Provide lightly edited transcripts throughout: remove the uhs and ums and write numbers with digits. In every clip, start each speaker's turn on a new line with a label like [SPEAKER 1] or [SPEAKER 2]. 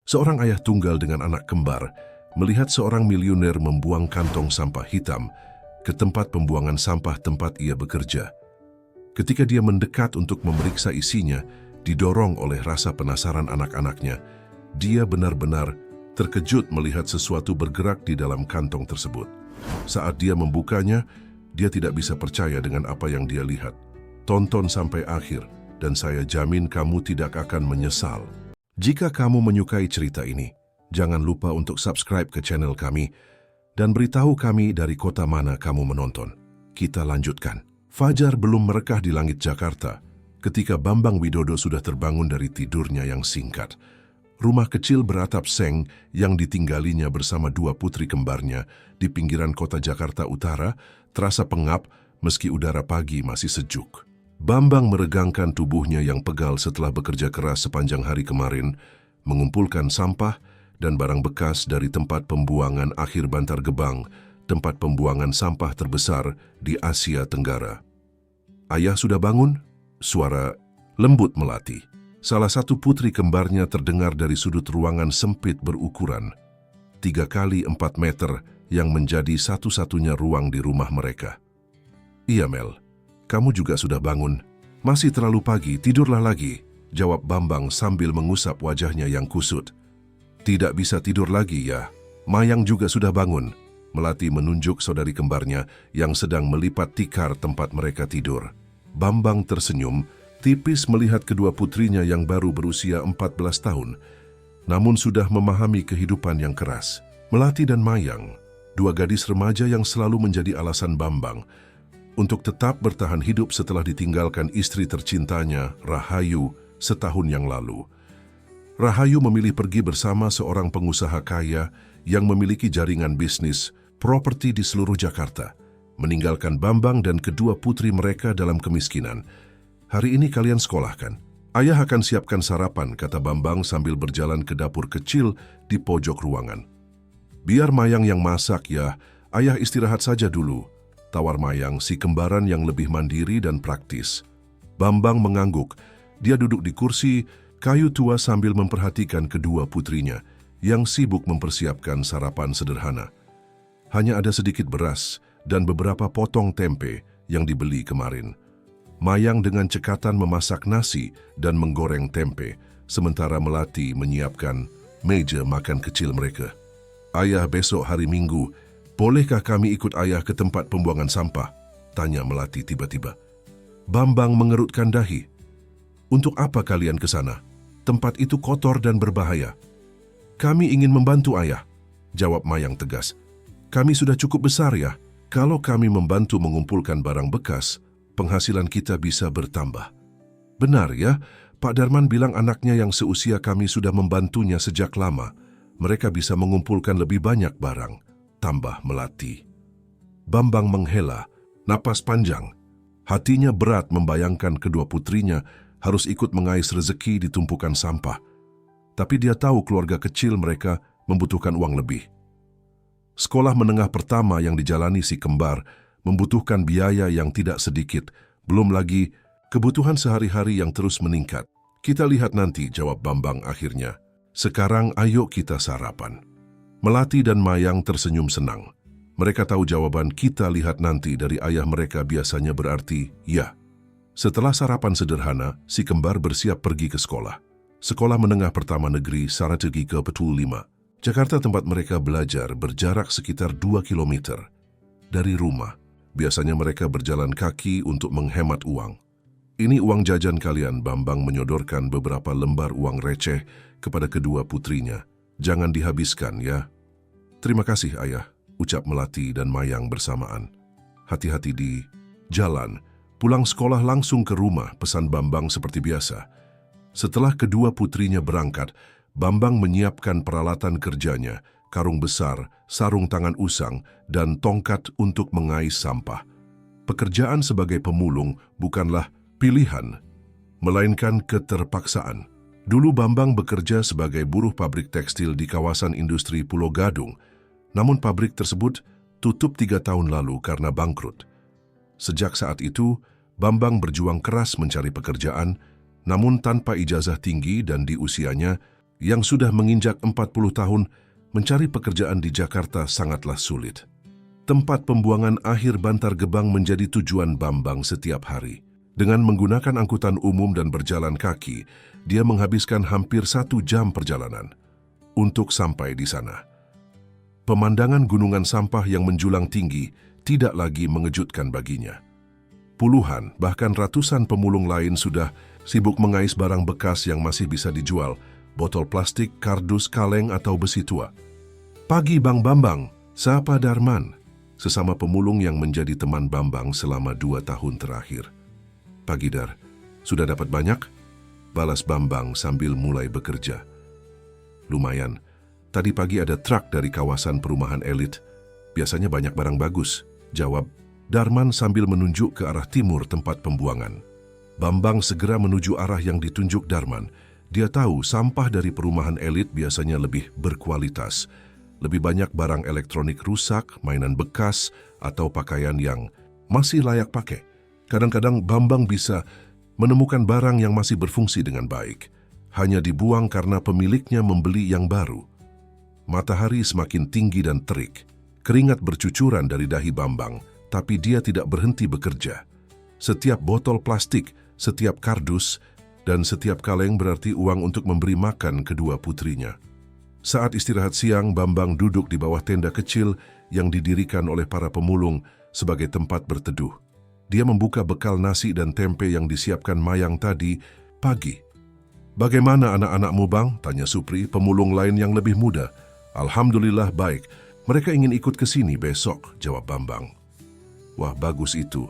[SPEAKER 1] Seorang ayah tunggal dengan anak kembar melihat seorang miliuner membuang kantong sampah hitam ke tempat pembuangan sampah tempat ia bekerja. Ketika dia mendekat untuk memeriksa isinya, didorong oleh rasa penasaran anak-anaknya, dia benar-benar terkejut melihat sesuatu bergerak di dalam kantong tersebut. Saat dia membukanya, dia tidak bisa percaya dengan apa yang dia lihat. Tonton sampai akhir, dan saya jamin kamu tidak akan menyesal. Jika kamu menyukai cerita ini, jangan lupa untuk subscribe ke channel kami dan beritahu kami dari kota mana kamu menonton. Kita lanjutkan. Fajar belum merekah di langit Jakarta ketika Bambang Widodo sudah terbangun dari tidurnya yang singkat. Rumah kecil beratap seng yang ditinggalinya bersama dua putri kembarnya di pinggiran kota Jakarta Utara terasa pengap meski udara pagi masih sejuk. Bambang meregangkan tubuhnya yang pegal setelah bekerja keras sepanjang hari kemarin, mengumpulkan sampah dan barang bekas dari tempat pembuangan akhir Bantar Gebang, tempat pembuangan sampah terbesar di Asia Tenggara. Ayah sudah bangun? Suara lembut melati. Salah satu putri kembarnya terdengar dari sudut ruangan sempit berukuran 3 kali 4 meter yang menjadi satu-satunya ruang di rumah mereka. Iya Mel, kamu juga sudah bangun. Masih terlalu pagi, tidurlah lagi, jawab Bambang sambil mengusap wajahnya yang kusut. Tidak bisa tidur lagi ya, Mayang juga sudah bangun. Melati menunjuk saudari kembarnya yang sedang melipat tikar tempat mereka tidur. Bambang tersenyum, tipis melihat kedua putrinya yang baru berusia 14 tahun, namun sudah memahami kehidupan yang keras. Melati dan Mayang, dua gadis remaja yang selalu menjadi alasan Bambang untuk tetap bertahan hidup setelah ditinggalkan istri tercintanya, Rahayu, setahun yang lalu. Rahayu memilih pergi bersama seorang pengusaha kaya yang memiliki jaringan bisnis properti di seluruh Jakarta, meninggalkan Bambang dan kedua putri mereka dalam kemiskinan. Hari ini kalian sekolah kan? Ayah akan siapkan sarapan, kata Bambang sambil berjalan ke dapur kecil di pojok ruangan. Biar Mayang yang masak ya, ayah istirahat saja dulu, tawar Mayang, si kembaran yang lebih mandiri dan praktis. Bambang mengangguk. Dia duduk di kursi kayu tua sambil memperhatikan kedua putrinya yang sibuk mempersiapkan sarapan sederhana. Hanya ada sedikit beras dan beberapa potong tempe yang dibeli kemarin. Mayang dengan cekatan memasak nasi dan menggoreng tempe, sementara Melati menyiapkan meja makan kecil mereka. Ayah, besok hari Minggu, bolehkah kami ikut ayah ke tempat pembuangan sampah? Tanya Melati tiba-tiba. Bambang mengerutkan dahi. Untuk apa kalian ke sana? Tempat itu kotor dan berbahaya. Kami ingin membantu ayah, jawab Mayang tegas. Kami sudah cukup besar ya. Kalau kami membantu mengumpulkan barang bekas, penghasilan kita bisa bertambah. Benar ya, Pak Darman bilang anaknya yang seusia kami sudah membantunya sejak lama. Mereka bisa mengumpulkan lebih banyak barang, tambah Melati. Bambang menghela napas panjang. Hatinya berat membayangkan kedua putrinya harus ikut mengais rezeki di tumpukan sampah. Tapi dia tahu keluarga kecil mereka membutuhkan uang lebih. Sekolah menengah pertama yang dijalani si kembar membutuhkan biaya yang tidak sedikit, belum lagi kebutuhan sehari-hari yang terus meningkat. Kita lihat nanti, jawab Bambang akhirnya. Sekarang ayo kita sarapan. Melati dan Mayang tersenyum senang. Mereka tahu jawaban kita lihat nanti dari ayah mereka biasanya berarti ya. Setelah sarapan sederhana, si kembar bersiap pergi ke sekolah. Sekolah Menengah Pertama Negeri Sarategika Petul 5. Jakarta tempat mereka belajar berjarak sekitar 2 km. Dari rumah, biasanya mereka berjalan kaki untuk menghemat uang. Ini uang jajan kalian, Bambang menyodorkan beberapa lembar uang receh kepada kedua putrinya. Jangan dihabiskan ya. Terima kasih ayah, ucap Melati dan Mayang bersamaan. Hati-hati di jalan. Pulang sekolah langsung ke rumah, pesan Bambang seperti biasa. Setelah kedua putrinya berangkat, Bambang menyiapkan peralatan kerjanya, karung besar, sarung tangan usang, dan tongkat untuk mengais sampah. Pekerjaan sebagai pemulung bukanlah pilihan, melainkan keterpaksaan. Dulu Bambang bekerja sebagai buruh pabrik tekstil di kawasan industri Pulau Gadung, namun pabrik tersebut tutup 3 tahun lalu karena bangkrut. Sejak saat itu, Bambang berjuang keras mencari pekerjaan, namun tanpa ijazah tinggi dan di usianya, yang sudah menginjak 40 tahun, mencari pekerjaan di Jakarta sangatlah sulit. Tempat pembuangan akhir Bantar Gebang menjadi tujuan Bambang setiap hari. Dengan menggunakan angkutan umum dan berjalan kaki, dia menghabiskan hampir 1 jam perjalanan untuk sampai di sana. Pemandangan gunungan sampah yang menjulang tinggi tidak lagi mengejutkan baginya. Puluhan, bahkan ratusan pemulung lain sudah sibuk mengais barang bekas yang masih bisa dijual, botol plastik, kardus, kaleng, atau besi tua. "Pagi Bang Bambang," sapa Darman, sesama pemulung yang menjadi teman Bambang selama 2 tahun terakhir. "Pagi Dar, sudah dapat banyak?" balas Bambang sambil mulai bekerja. "Lumayan, tadi pagi ada truk dari kawasan perumahan elit. Biasanya banyak barang bagus," jawab Darman sambil menunjuk ke arah timur tempat pembuangan. Bambang segera menuju arah yang ditunjuk Darman. Dia tahu sampah dari perumahan elit biasanya lebih berkualitas. Lebih banyak barang elektronik rusak, mainan bekas, atau pakaian yang masih layak pakai. Kadang-kadang Bambang bisa menemukan barang yang masih berfungsi dengan baik, hanya dibuang karena pemiliknya membeli yang baru. Matahari semakin tinggi dan terik. Keringat bercucuran dari dahi Bambang, tapi dia tidak berhenti bekerja. Setiap botol plastik, setiap kardus, dan setiap kaleng berarti uang untuk memberi makan kedua putrinya. Saat istirahat siang, Bambang duduk di bawah tenda kecil yang didirikan oleh para pemulung sebagai tempat berteduh. Dia membuka bekal nasi dan tempe yang disiapkan Mayang tadi pagi. "Bagaimana anak-anakmu, Bang?" tanya Supri, pemulung lain yang lebih muda. "Alhamdulillah baik. Mereka ingin ikut ke sini besok," jawab Bambang. "Wah, bagus itu.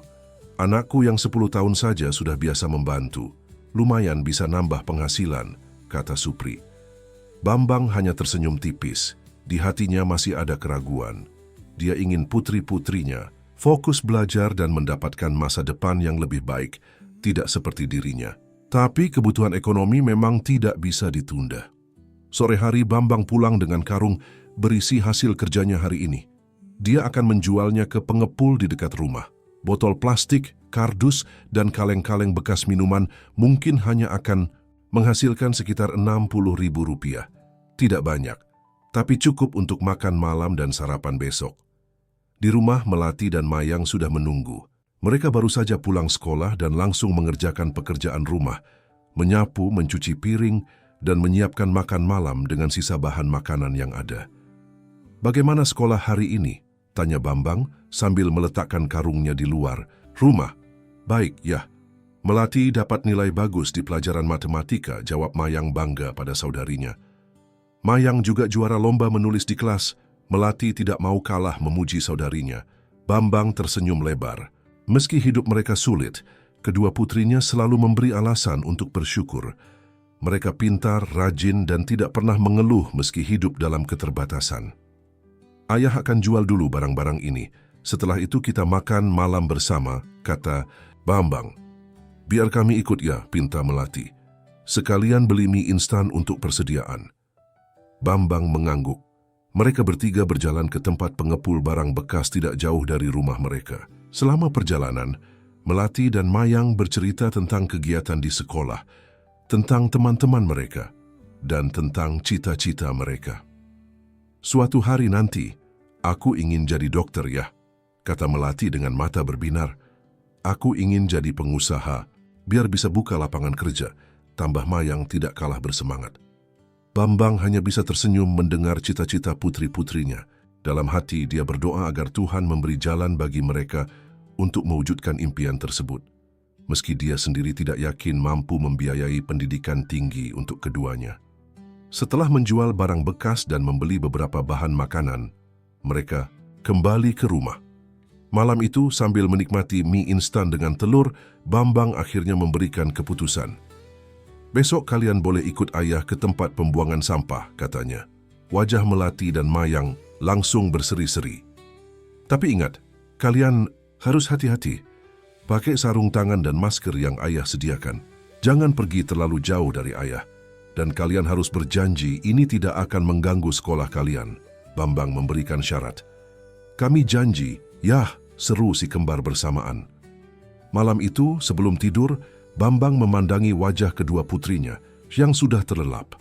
[SPEAKER 1] Anakku yang 10 tahun saja sudah biasa membantu. Lumayan bisa nambah penghasilan," kata Supri. Bambang hanya tersenyum tipis. Di hatinya masih ada keraguan. Dia ingin putri-putrinya fokus belajar dan mendapatkan masa depan yang lebih baik, tidak seperti dirinya. Tapi kebutuhan ekonomi memang tidak bisa ditunda. Sore hari Bambang pulang dengan karung berisi hasil kerjanya hari ini. Dia akan menjualnya ke pengepul di dekat rumah. Botol plastik, kardus, dan kaleng-kaleng bekas minuman mungkin hanya akan menghasilkan sekitar Rp60.000. Tidak banyak, tapi cukup untuk makan malam dan sarapan besok. Di rumah, Melati dan Mayang sudah menunggu. Mereka baru saja pulang sekolah dan langsung mengerjakan pekerjaan rumah, menyapu, mencuci piring, dan menyiapkan makan malam dengan sisa bahan makanan yang ada. "Bagaimana sekolah hari ini?" tanya Bambang sambil meletakkan karungnya di luar rumah. "Baik, ya. Melati dapat nilai bagus di pelajaran matematika," jawab Mayang bangga pada saudarinya. Mayang juga juara lomba menulis di kelas. Melati tidak mau kalah memuji saudarinya. Bambang tersenyum lebar. Meski hidup mereka sulit, kedua putrinya selalu memberi alasan untuk bersyukur. Mereka pintar, rajin, dan tidak pernah mengeluh meski hidup dalam keterbatasan. "Ayah akan jual dulu barang-barang ini. Setelah itu kita makan malam bersama," kata Bambang. "Biar kami ikut ya," pinta Melati. "Sekalian beli mie instan untuk persediaan." Bambang mengangguk. Mereka bertiga berjalan ke tempat pengepul barang bekas tidak jauh dari rumah mereka. Selama perjalanan, Melati dan Mayang bercerita tentang kegiatan di sekolah, tentang teman-teman mereka, dan tentang cita-cita mereka. "Suatu hari nanti, aku ingin jadi dokter ya," kata Melati dengan mata berbinar. "Aku ingin jadi pengusaha, biar bisa buka lapangan kerja," tambah Mayang tidak kalah bersemangat. Bambang hanya bisa tersenyum mendengar cita-cita putri-putrinya. Dalam hati dia berdoa agar Tuhan memberi jalan bagi mereka untuk mewujudkan impian tersebut. Meski dia sendiri tidak yakin mampu membiayai pendidikan tinggi untuk keduanya. Setelah menjual barang bekas dan membeli beberapa bahan makanan, mereka kembali ke rumah. Malam itu sambil menikmati mie instan dengan telur, Bambang akhirnya memberikan keputusan. "Besok kalian boleh ikut ayah ke tempat pembuangan sampah," katanya. Wajah Melati dan Mayang langsung berseri-seri. "Tapi ingat, kalian harus hati-hati. Pakai sarung tangan dan masker yang ayah sediakan. Jangan pergi terlalu jauh dari ayah. Dan kalian harus berjanji ini tidak akan mengganggu sekolah kalian." Bambang memberikan syarat. "Kami janji," "Yah," seru si kembar bersamaan. Malam itu, sebelum tidur, Bambang memandangi wajah kedua putrinya yang sudah terlelap.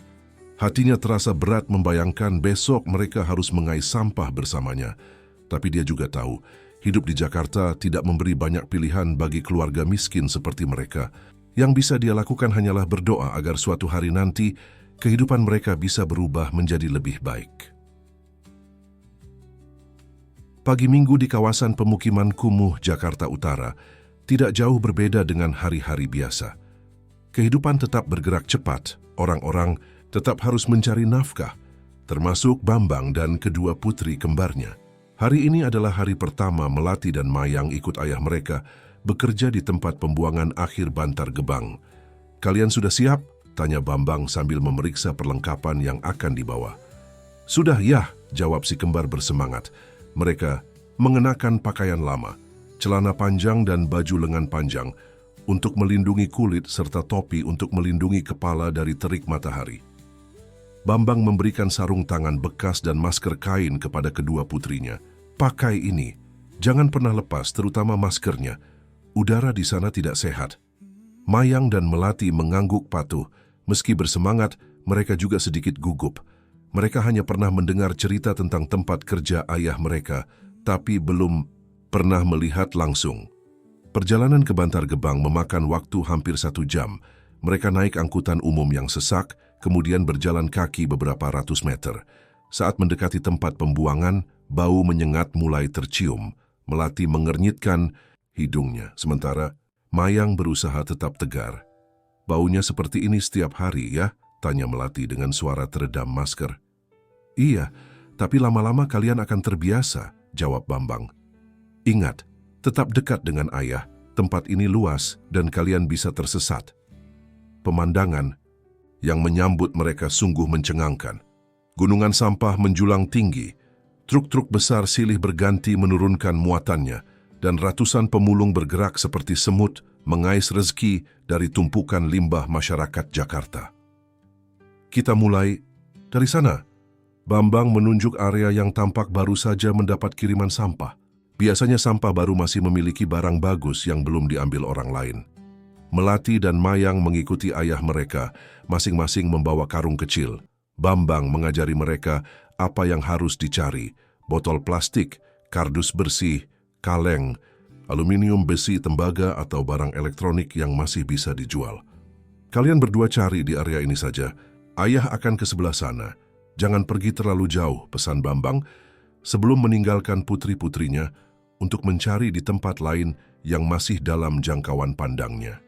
[SPEAKER 1] Hatinya terasa berat membayangkan besok mereka harus mengais sampah bersamanya. Tapi dia juga tahu, hidup di Jakarta tidak memberi banyak pilihan bagi keluarga miskin seperti mereka. Yang bisa dia lakukan hanyalah berdoa agar suatu hari nanti kehidupan mereka bisa berubah menjadi lebih baik. Pagi Minggu di kawasan pemukiman kumuh Jakarta Utara tidak jauh berbeda dengan hari-hari biasa. Kehidupan tetap bergerak cepat, orang-orang tetap harus mencari nafkah, termasuk Bambang dan kedua putri kembarnya. Hari ini adalah hari pertama Melati dan Mayang ikut ayah mereka bekerja di tempat pembuangan akhir Bantar Gebang. "Kalian sudah siap?" tanya Bambang sambil memeriksa perlengkapan yang akan dibawa. "Sudah, ya," jawab si kembar bersemangat. Mereka mengenakan pakaian lama, celana panjang dan baju lengan panjang untuk melindungi kulit serta topi untuk melindungi kepala dari terik matahari. Bambang memberikan sarung tangan bekas dan masker kain kepada kedua putrinya. "Pakai ini, jangan pernah lepas, terutama maskernya. Udara di sana tidak sehat." Mayang dan Melati mengangguk patuh. Meski bersemangat, mereka juga sedikit gugup. Mereka hanya pernah mendengar cerita tentang tempat kerja ayah mereka, tapi belum pernah melihat langsung. Perjalanan ke Bantar Gebang memakan waktu hampir 1 jam. Mereka naik angkutan umum yang sesak, kemudian berjalan kaki beberapa ratus meter. Saat mendekati tempat pembuangan, bau menyengat mulai tercium. Melati mengernyitkan hidungnya, sementara Mayang berusaha tetap tegar. "Baunya seperti ini setiap hari, ya?" tanya Melati dengan suara teredam masker. "Iya, tapi lama-lama kalian akan terbiasa," jawab Bambang. "Ingat, tetap dekat dengan ayah, tempat ini luas dan kalian bisa tersesat." Pemandangan yang menyambut mereka sungguh mencengangkan. Gunungan sampah menjulang tinggi, truk-truk besar silih berganti menurunkan muatannya, dan ratusan pemulung bergerak seperti semut mengais rezeki dari tumpukan limbah masyarakat Jakarta. "Kita mulai dari sana." Bambang menunjuk area yang tampak baru saja mendapat kiriman sampah. Biasanya sampah baru masih memiliki barang bagus yang belum diambil orang lain. Melati dan Mayang mengikuti ayah mereka, masing-masing membawa karung kecil. Bambang mengajari mereka apa yang harus dicari: botol plastik, kardus bersih, kaleng, aluminium, besi, tembaga, atau barang elektronik yang masih bisa dijual. "Kalian berdua cari di area ini saja. Ayah akan ke sebelah sana. Jangan pergi terlalu jauh," pesan Bambang, sebelum meninggalkan putri-putrinya untuk mencari di tempat lain yang masih dalam jangkauan pandangnya.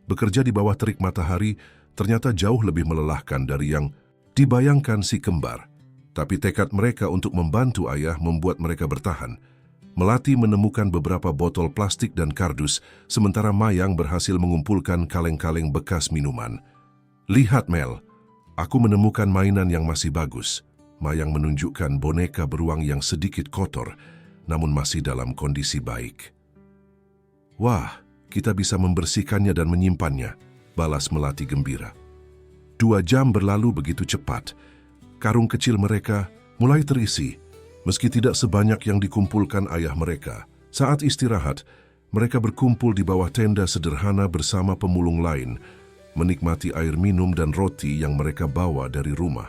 [SPEAKER 1] Bekerja di bawah terik matahari ternyata jauh lebih melelahkan dari yang dibayangkan si kembar. Tapi tekad mereka untuk membantu ayah membuat mereka bertahan. Melati menemukan beberapa botol plastik dan kardus, sementara Mayang berhasil mengumpulkan kaleng-kaleng bekas minuman. "Lihat, Mel, aku menemukan mainan yang masih bagus." Mayang menunjukkan boneka beruang yang sedikit kotor, namun masih dalam kondisi baik. "Wah, kita bisa membersihkannya dan menyimpannya," balas Melati gembira. 2 jam berlalu begitu cepat. Karung kecil mereka mulai terisi, meski tidak sebanyak yang dikumpulkan ayah mereka. Saat istirahat, mereka berkumpul di bawah tenda sederhana bersama pemulung lain, menikmati air minum dan roti yang mereka bawa dari rumah.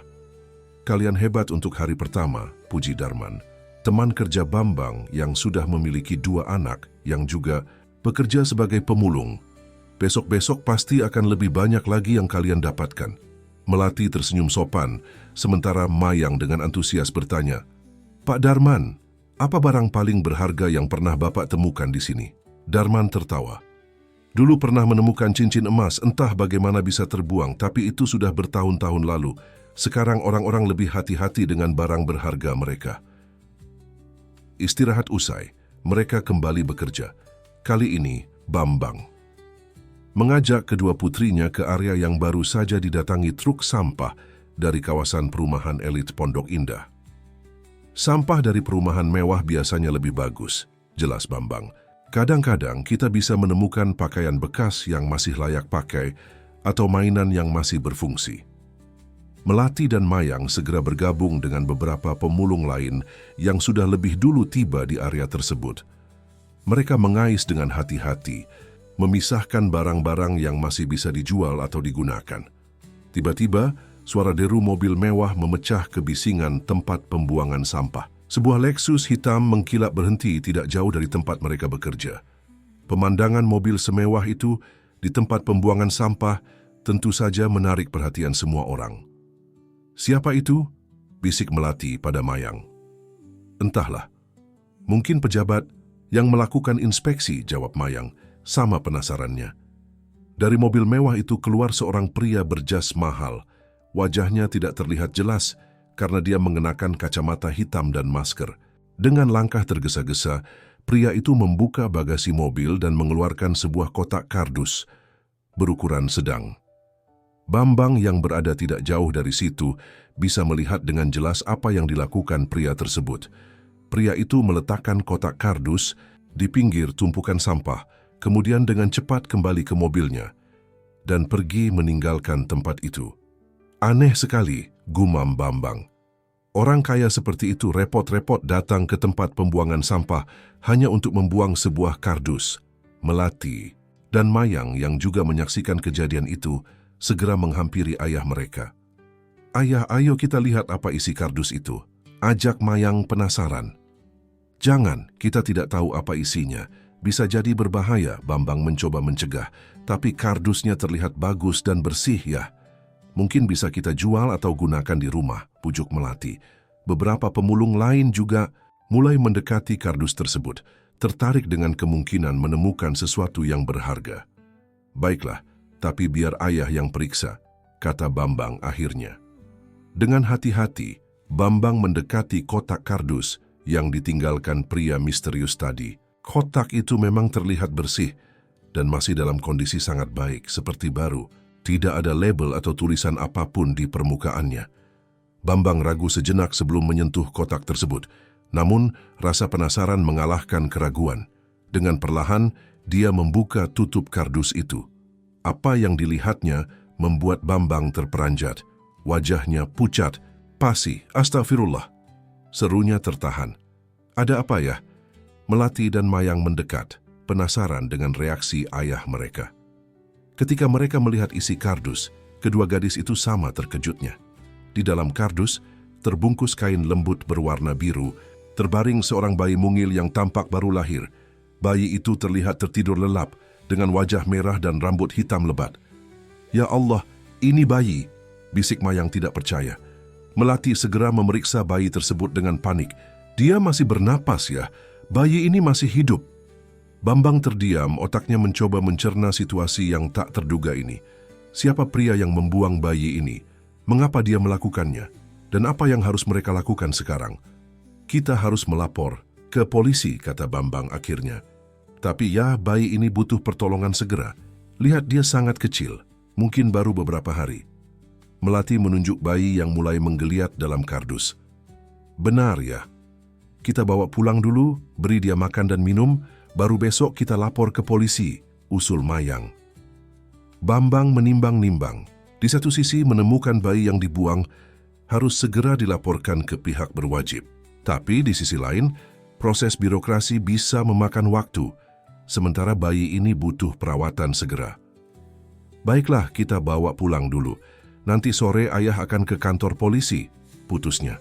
[SPEAKER 1] "Kalian hebat untuk hari pertama," puji Darman, teman kerja Bambang yang sudah memiliki 2 anak yang juga bekerja sebagai pemulung. "Besok-besok pasti akan lebih banyak lagi yang kalian dapatkan." Melati tersenyum sopan, sementara Mayang dengan antusias bertanya, "Pak Darman, apa barang paling berharga yang pernah Bapak temukan di sini?" Darman tertawa. "Dulu pernah menemukan cincin emas, entah bagaimana bisa terbuang, tapi itu sudah bertahun-tahun lalu. Sekarang orang-orang lebih hati-hati dengan barang berharga mereka." Istirahat usai, mereka kembali bekerja. Kali ini, Bambang mengajak kedua putrinya ke area yang baru saja didatangi truk sampah dari kawasan perumahan elit Pondok Indah. "Sampah dari perumahan mewah biasanya lebih bagus," jelas Bambang. "Kadang-kadang kita bisa menemukan pakaian bekas yang masih layak pakai atau mainan yang masih berfungsi." Melati dan Mayang segera bergabung dengan beberapa pemulung lain yang sudah lebih dulu tiba di area tersebut. Mereka mengais dengan hati-hati, memisahkan barang-barang yang masih bisa dijual atau digunakan. Tiba-tiba, suara deru mobil mewah memecah kebisingan tempat pembuangan sampah. Sebuah Lexus hitam mengkilap berhenti tidak jauh dari tempat mereka bekerja. Pemandangan mobil semewah itu di tempat pembuangan sampah tentu saja menarik perhatian semua orang. "Siapa itu?" bisik Melati pada Mayang. "Entahlah. Mungkin pejabat yang melakukan inspeksi," jawab Mayang, sama penasarannya. Dari mobil mewah itu keluar seorang pria berjas mahal. Wajahnya tidak terlihat jelas karena dia mengenakan kacamata hitam dan masker. Dengan langkah tergesa-gesa, pria itu membuka bagasi mobil dan mengeluarkan sebuah kotak kardus berukuran sedang. Bambang yang berada tidak jauh dari situ bisa melihat dengan jelas apa yang dilakukan pria tersebut. Pria itu meletakkan kotak kardus di pinggir tumpukan sampah, kemudian dengan cepat kembali ke mobilnya dan pergi meninggalkan tempat itu. "Aneh sekali," gumam Bambang. "Orang kaya seperti itu repot-repot datang ke tempat pembuangan sampah hanya untuk membuang sebuah kardus." Melati dan Mayang yang juga menyaksikan kejadian itu segera menghampiri ayah mereka. "Ayah, ayo kita lihat apa isi kardus itu," ajak Mayang penasaran. "Jangan, kita tidak tahu apa isinya. Bisa jadi berbahaya," Bambang mencoba mencegah. "Tapi kardusnya terlihat bagus dan bersih ya. Mungkin bisa kita jual atau gunakan di rumah," pujuk Melati. Beberapa pemulung lain juga mulai mendekati kardus tersebut, tertarik dengan kemungkinan menemukan sesuatu yang berharga. "Baiklah, tapi biar ayah yang periksa," kata Bambang akhirnya. Dengan hati-hati, Bambang mendekati kotak kardus yang ditinggalkan pria misterius tadi. Kotak itu memang terlihat bersih dan masih dalam kondisi sangat baik, seperti baru. Tidak ada label atau tulisan apapun di permukaannya. Bambang ragu sejenak sebelum menyentuh kotak tersebut. Namun, rasa penasaran mengalahkan keraguan. Dengan perlahan, dia membuka tutup kardus itu. Apa yang dilihatnya membuat Bambang terperanjat. Wajahnya pucat, pasi. "Astagfirullah," serunya tertahan. "Ada apa ya?" Melati dan Mayang mendekat, penasaran dengan reaksi ayah mereka. Ketika mereka melihat isi kardus, kedua gadis itu sama terkejutnya. Di dalam kardus, terbungkus kain lembut berwarna biru, terbaring seorang bayi mungil yang tampak baru lahir. Bayi itu terlihat tertidur lelap, dengan wajah merah dan rambut hitam lebat. "Ya Allah, ini bayi," bisik Mayang tidak percaya. Melati segera memeriksa bayi tersebut dengan panik. "Dia masih bernapas ya? Bayi ini masih hidup." Bambang terdiam, otaknya mencoba mencerna situasi yang tak terduga ini. Siapa pria yang membuang bayi ini? Mengapa dia melakukannya? Dan apa yang harus mereka lakukan sekarang? "Kita harus melapor ke polisi," kata Bambang akhirnya. "Tapi ya, bayi ini butuh pertolongan segera. Lihat, dia sangat kecil, mungkin baru beberapa hari." Melati menunjuk bayi yang mulai menggeliat dalam kardus. "Benar ya. Kita bawa pulang dulu, beri dia makan dan minum, baru besok kita lapor ke polisi," usul Mayang. Bambang menimbang-nimbang. Di satu sisi, menemukan bayi yang dibuang harus segera dilaporkan ke pihak berwajib. Tapi di sisi lain, proses birokrasi bisa memakan waktu, sementara bayi ini butuh perawatan segera. "Baiklah, kita bawa pulang dulu. Nanti sore ayah akan ke kantor polisi," putusnya.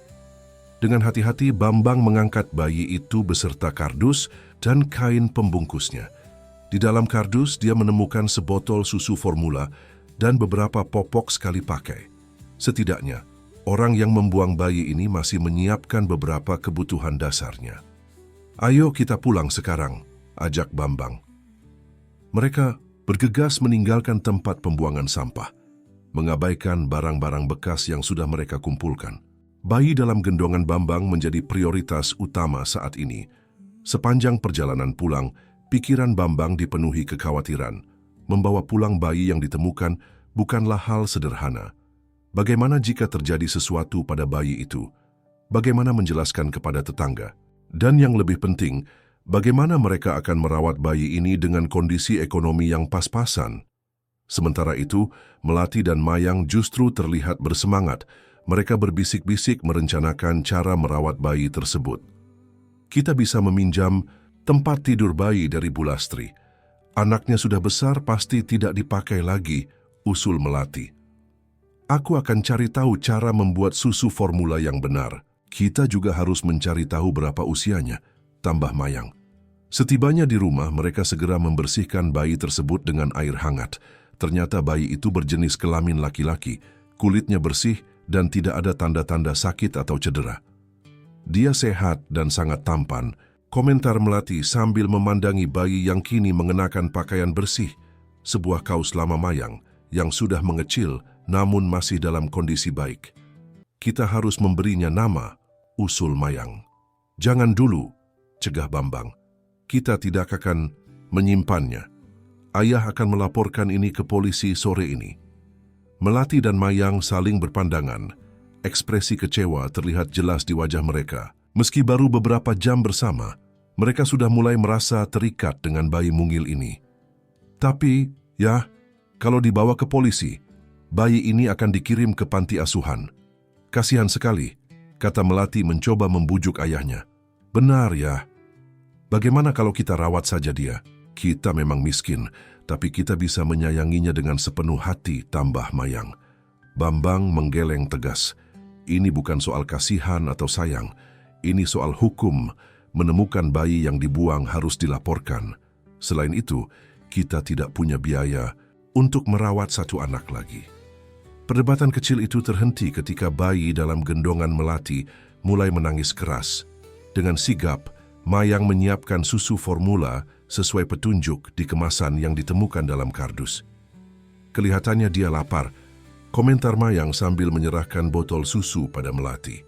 [SPEAKER 1] Dengan hati-hati, Bambang mengangkat bayi itu beserta kardus dan kain pembungkusnya. Di dalam kardus, dia menemukan sebotol susu formula dan beberapa popok sekali pakai. Setidaknya, orang yang membuang bayi ini masih menyiapkan beberapa kebutuhan dasarnya. "Ayo kita pulang sekarang," ajak Bambang. Mereka bergegas meninggalkan tempat pembuangan sampah, mengabaikan barang-barang bekas yang sudah mereka kumpulkan. Bayi dalam gendongan Bambang menjadi prioritas utama saat ini. Sepanjang perjalanan pulang, pikiran Bambang dipenuhi kekhawatiran. Membawa pulang bayi yang ditemukan bukanlah hal sederhana. Bagaimana jika terjadi sesuatu pada bayi itu? Bagaimana menjelaskan kepada tetangga? Dan yang lebih penting, bagaimana mereka akan merawat bayi ini dengan kondisi ekonomi yang pas-pasan? Sementara itu, Melati dan Mayang justru terlihat bersemangat. Mereka berbisik-bisik merencanakan cara merawat bayi tersebut. "Kita bisa meminjam tempat tidur bayi dari Bu Lastri. Anaknya sudah besar, pasti tidak dipakai lagi," usul Melati. Aku akan cari tahu cara membuat susu formula yang benar. Kita juga harus mencari tahu berapa usianya, tambah Mayang. Setibanya di rumah, mereka segera membersihkan bayi tersebut dengan air hangat. Ternyata bayi itu berjenis kelamin laki-laki, kulitnya bersih dan tidak ada tanda-tanda sakit atau cedera. Dia sehat dan sangat tampan, komentar Melati sambil memandangi bayi yang kini mengenakan pakaian bersih, sebuah kaos lama Mayang yang sudah mengecil namun masih dalam kondisi baik. Kita harus memberinya nama, usul Mayang. Jangan dulu, cegah Bambang. Kita tidak akan menyimpannya. Ayah akan melaporkan ini ke polisi sore ini. Melati dan Mayang saling berpandangan. Ekspresi kecewa terlihat jelas di wajah mereka. Meski baru beberapa jam bersama, mereka sudah mulai merasa terikat dengan bayi mungil ini. Tapi, ya, kalau dibawa ke polisi, bayi ini akan dikirim ke panti asuhan. Kasihan sekali, kata Melati mencoba membujuk ayahnya. Benar ya. Bagaimana kalau kita rawat saja dia? Kita memang miskin, tapi kita bisa menyayanginya dengan sepenuh hati, tambah Mayang. Bambang menggeleng tegas. Ini bukan soal kasihan atau sayang. Ini soal hukum. Menemukan bayi yang dibuang harus dilaporkan. Selain itu, kita tidak punya biaya untuk merawat satu anak lagi. Perdebatan kecil itu terhenti ketika bayi dalam gendongan Melati mulai menangis keras. Dengan sigap, Mayang menyiapkan susu formula sesuai petunjuk di kemasan yang ditemukan dalam kardus. Kelihatannya dia lapar, komentar Mayang sambil menyerahkan botol susu pada Melati.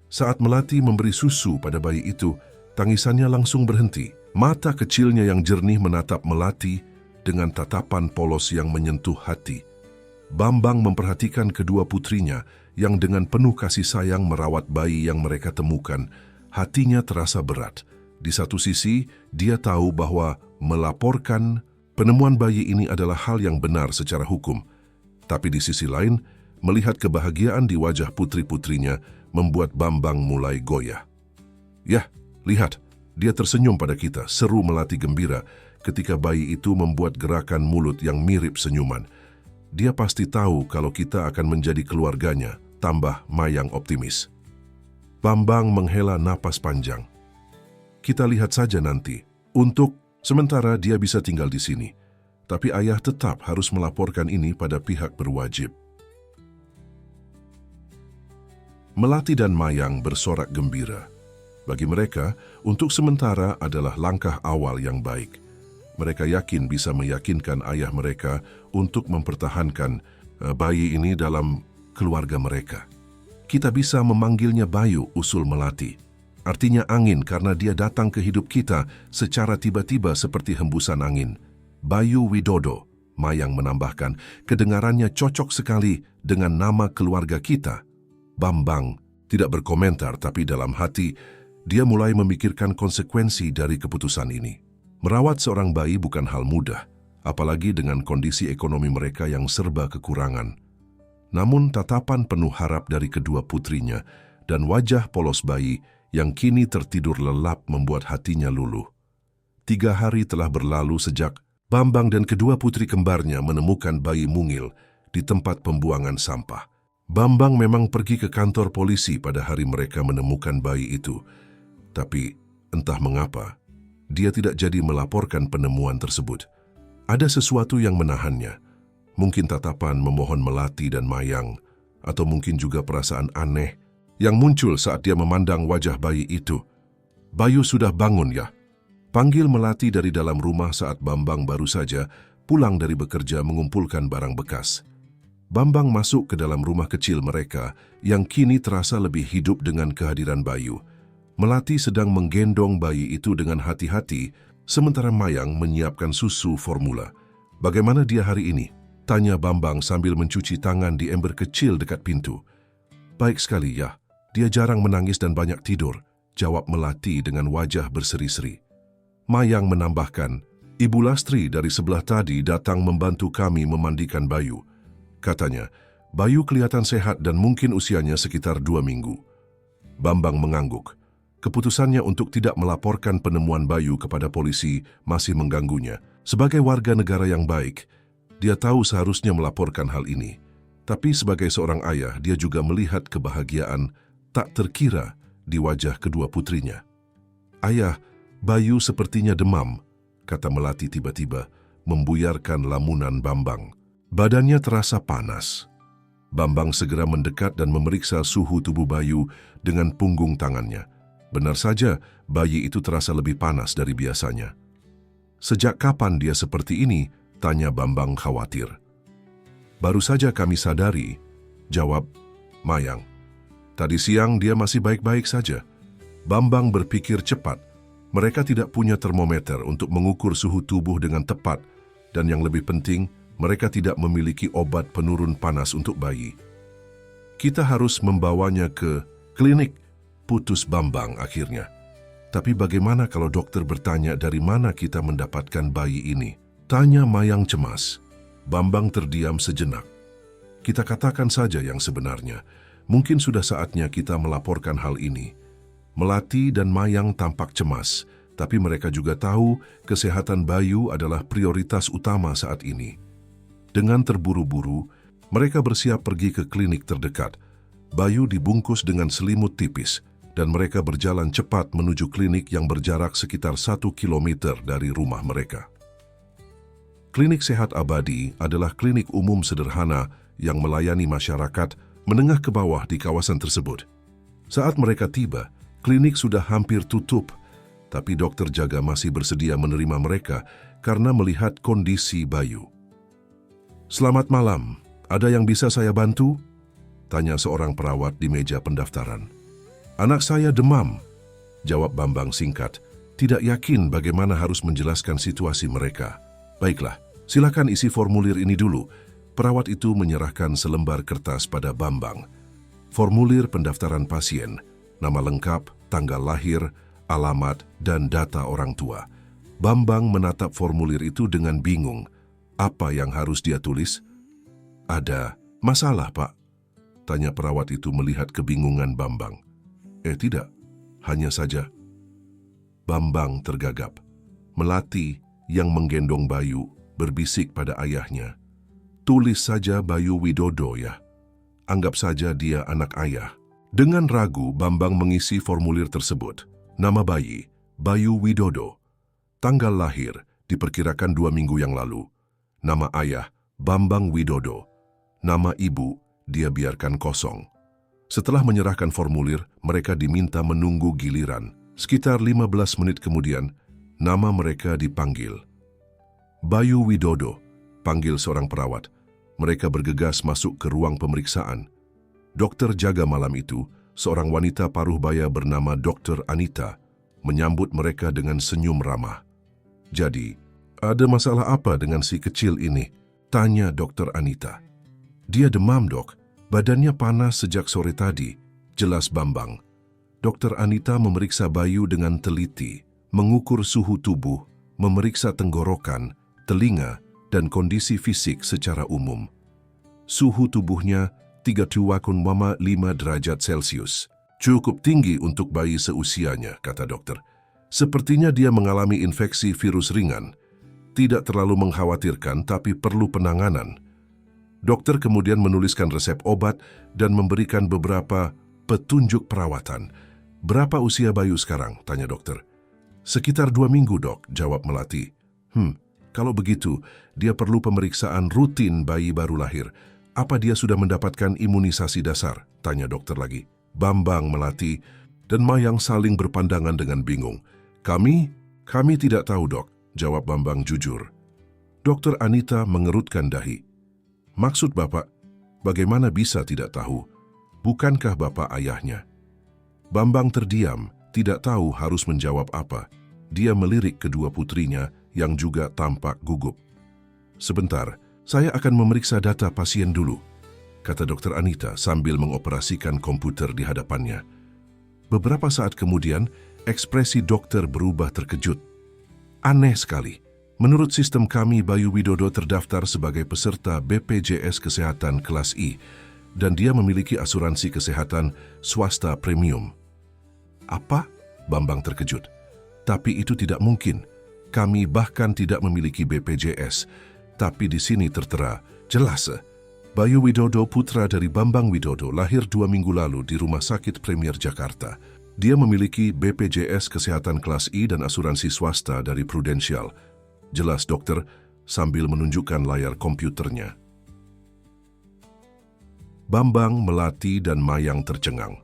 [SPEAKER 1] Saat Melati memberi susu pada bayi itu, tangisannya langsung berhenti. Mata kecilnya yang jernih menatap Melati dengan tatapan polos yang menyentuh hati. Bambang memperhatikan kedua putrinya yang dengan penuh kasih sayang merawat bayi yang mereka temukan. Hatinya terasa berat. Di satu sisi, dia tahu bahwa melaporkan penemuan bayi ini adalah hal yang benar secara hukum. Tapi di sisi lain, melihat kebahagiaan di wajah putri-putrinya membuat Bambang mulai goyah. Yah, lihat, dia tersenyum pada kita, seru Melati gembira ketika bayi itu membuat gerakan mulut yang mirip senyuman. Dia pasti tahu kalau kita akan menjadi keluarganya, tambah Mayang optimis. Bambang menghela napas panjang. Kita lihat saja nanti. Untuk sementara dia bisa tinggal di sini. Tapi ayah tetap harus melaporkan ini pada pihak berwajib. Melati dan Mayang bersorak gembira. Bagi mereka, untuk sementara adalah langkah awal yang baik. Mereka yakin bisa meyakinkan ayah mereka untuk mempertahankan bayi ini dalam keluarga mereka. Kita bisa memanggilnya Bayu, usul Melati. Artinya angin karena dia datang ke hidup kita secara tiba-tiba seperti hembusan angin. Bayu Widodo, Mayang menambahkan, kedengarannya cocok sekali dengan nama keluarga kita. Bambang tidak berkomentar, tapi dalam hati dia mulai memikirkan konsekuensi dari keputusan ini. Merawat seorang bayi bukan hal mudah, apalagi dengan kondisi ekonomi mereka yang serba kekurangan. Namun tatapan penuh harap dari kedua putrinya dan wajah polos bayi yang kini tertidur lelap membuat hatinya luluh. 3 hari telah berlalu sejak Bambang dan kedua putri kembarnya menemukan bayi mungil di tempat pembuangan sampah. Bambang memang pergi ke kantor polisi pada hari mereka menemukan bayi itu. Tapi entah mengapa, dia tidak jadi melaporkan penemuan tersebut. Ada sesuatu yang menahannya. Mungkin tatapan memohon Melati dan Mayang, atau mungkin juga perasaan aneh yang muncul saat dia memandang wajah bayi itu. Bayu sudah bangun ya? Panggil Melati dari dalam rumah saat Bambang baru saja pulang dari bekerja mengumpulkan barang bekas. Bambang masuk ke dalam rumah kecil mereka yang kini terasa lebih hidup dengan kehadiran Bayu. Melati sedang menggendong bayi itu dengan hati-hati, sementara Mayang menyiapkan susu formula. Bagaimana dia hari ini? Tanya Bambang sambil mencuci tangan di ember kecil dekat pintu. Baik sekali ya, dia jarang menangis dan banyak tidur, jawab Melati dengan wajah berseri-seri. Mayang menambahkan, Ibu Lastri dari sebelah tadi datang membantu kami memandikan Bayu. Katanya, Bayu kelihatan sehat dan mungkin usianya sekitar 2 minggu. Bambang mengangguk. Keputusannya untuk tidak melaporkan penemuan Bayu kepada polisi masih mengganggunya. Sebagai warga negara yang baik, dia tahu seharusnya melaporkan hal ini. Tapi sebagai seorang ayah, dia juga melihat kebahagiaan tak terkira di wajah kedua putrinya. "Ayah, Bayu sepertinya demam," kata Melati tiba-tiba, membuyarkan lamunan Bambang. Badannya terasa panas. Bambang segera mendekat dan memeriksa suhu tubuh Bayu dengan punggung tangannya. Benar saja, bayi itu terasa lebih panas dari biasanya. "Sejak kapan dia seperti ini?" tanya Bambang khawatir. "Baru saja kami sadari," jawab Mayang. "Tadi siang dia masih baik-baik saja." Bambang berpikir cepat. Mereka tidak punya termometer untuk mengukur suhu tubuh dengan tepat, dan yang lebih penting, mereka tidak memiliki obat penurun panas untuk bayi. "Kita harus membawanya ke klinik," putus Bambang akhirnya. "Tapi bagaimana kalau dokter bertanya dari mana kita mendapatkan bayi ini?" tanya Mayang cemas. Bambang terdiam sejenak. "Kita katakan saja yang sebenarnya. Mungkin sudah saatnya kita melaporkan hal ini." Melati dan Mayang tampak cemas, tapi mereka juga tahu kesehatan Bayu adalah prioritas utama saat ini. Dengan terburu-buru, mereka bersiap pergi ke klinik terdekat. Bayu dibungkus dengan selimut tipis, dan mereka berjalan cepat menuju klinik yang berjarak sekitar 1 kilometer dari rumah mereka. Klinik Sehat Abadi adalah klinik umum sederhana yang melayani masyarakat menengah ke bawah di kawasan tersebut. Saat mereka tiba, klinik sudah hampir tutup, tapi dokter jaga masih bersedia menerima mereka karena melihat kondisi Bayu. "Selamat malam, ada yang bisa saya bantu?" tanya seorang perawat di meja pendaftaran. "Anak saya demam," jawab Bambang singkat, tidak yakin bagaimana harus menjelaskan situasi mereka. "Baiklah, silakan isi formulir ini dulu." Perawat itu menyerahkan selembar kertas pada Bambang. Formulir pendaftaran pasien, nama lengkap, tanggal lahir, alamat, dan data orang tua. Bambang menatap formulir itu dengan bingung. Apa yang harus dia tulis? "Ada masalah, Pak?" tanya perawat itu melihat kebingungan Bambang. Tidak, hanya saja." Bambang tergagap. Melati yang menggendong Bayu berbisik pada ayahnya, "Tulis saja Bayu Widodo ya. Anggap saja dia anak ayah." Dengan ragu, Bambang mengisi formulir tersebut. Nama bayi, Bayu Widodo. Tanggal lahir, diperkirakan 2 minggu yang lalu. Nama ayah, Bambang Widodo. Nama ibu, dia biarkan kosong. Setelah menyerahkan formulir, mereka diminta menunggu giliran. Sekitar 15 menit kemudian, nama mereka dipanggil. "Bayu Widodo," panggil seorang perawat. Mereka bergegas masuk ke ruang pemeriksaan. Dokter jaga malam itu, seorang wanita paruh baya bernama Dr. Anita, menyambut mereka dengan senyum ramah. "Jadi, ada masalah apa dengan si kecil ini?" tanya Dr. Anita. "Dia demam, Dok. Badannya panas sejak sore tadi," jelas Bambang. Dr. Anita memeriksa Bayu dengan teliti, mengukur suhu tubuh, memeriksa tenggorokan, telinga, dan kondisi fisik secara umum. Suhu tubuhnya 32,5 derajat Celcius. "Cukup tinggi untuk bayi seusianya," kata dokter. "Sepertinya dia mengalami infeksi virus ringan. Tidak terlalu mengkhawatirkan, tapi perlu penanganan." Dokter kemudian menuliskan resep obat dan memberikan beberapa petunjuk perawatan. "Berapa usia Bayu sekarang?" tanya dokter. "Sekitar 2 minggu, Dok," jawab Melati. Kalau begitu, dia perlu pemeriksaan rutin bayi baru lahir. Apa dia sudah mendapatkan imunisasi dasar?" tanya dokter lagi. Bambang, Melati, dan Mayang saling berpandangan dengan bingung. Kami tidak tahu, Dok," jawab Bambang jujur. Dokter Anita mengerutkan dahi. "Maksud Bapak, bagaimana bisa tidak tahu? Bukankah Bapak ayahnya?" Bambang terdiam, tidak tahu harus menjawab apa. Dia melirik kedua putrinya yang juga tampak gugup. "Sebentar, saya akan memeriksa data pasien dulu," kata Dokter Anita sambil mengoperasikan komputer di hadapannya. Beberapa saat kemudian, ekspresi dokter berubah terkejut. "Aneh sekali. Menurut sistem kami, Bayu Widodo terdaftar sebagai peserta BPJS Kesehatan kelas I, dan dia memiliki asuransi kesehatan swasta premium." "Apa?" Bambang terkejut. "Tapi itu tidak mungkin. Kami bahkan tidak memiliki BPJS. Tapi di sini tertera, jelas, Bayu Widodo, putra dari Bambang Widodo, lahir 2 minggu lalu di Rumah Sakit Premier Jakarta. Dia memiliki BPJS Kesehatan Kelas I dan asuransi swasta dari Prudential. Jelas dokter sambil menunjukkan layar komputernya. Bambang, Melati, dan Mayang tercengang.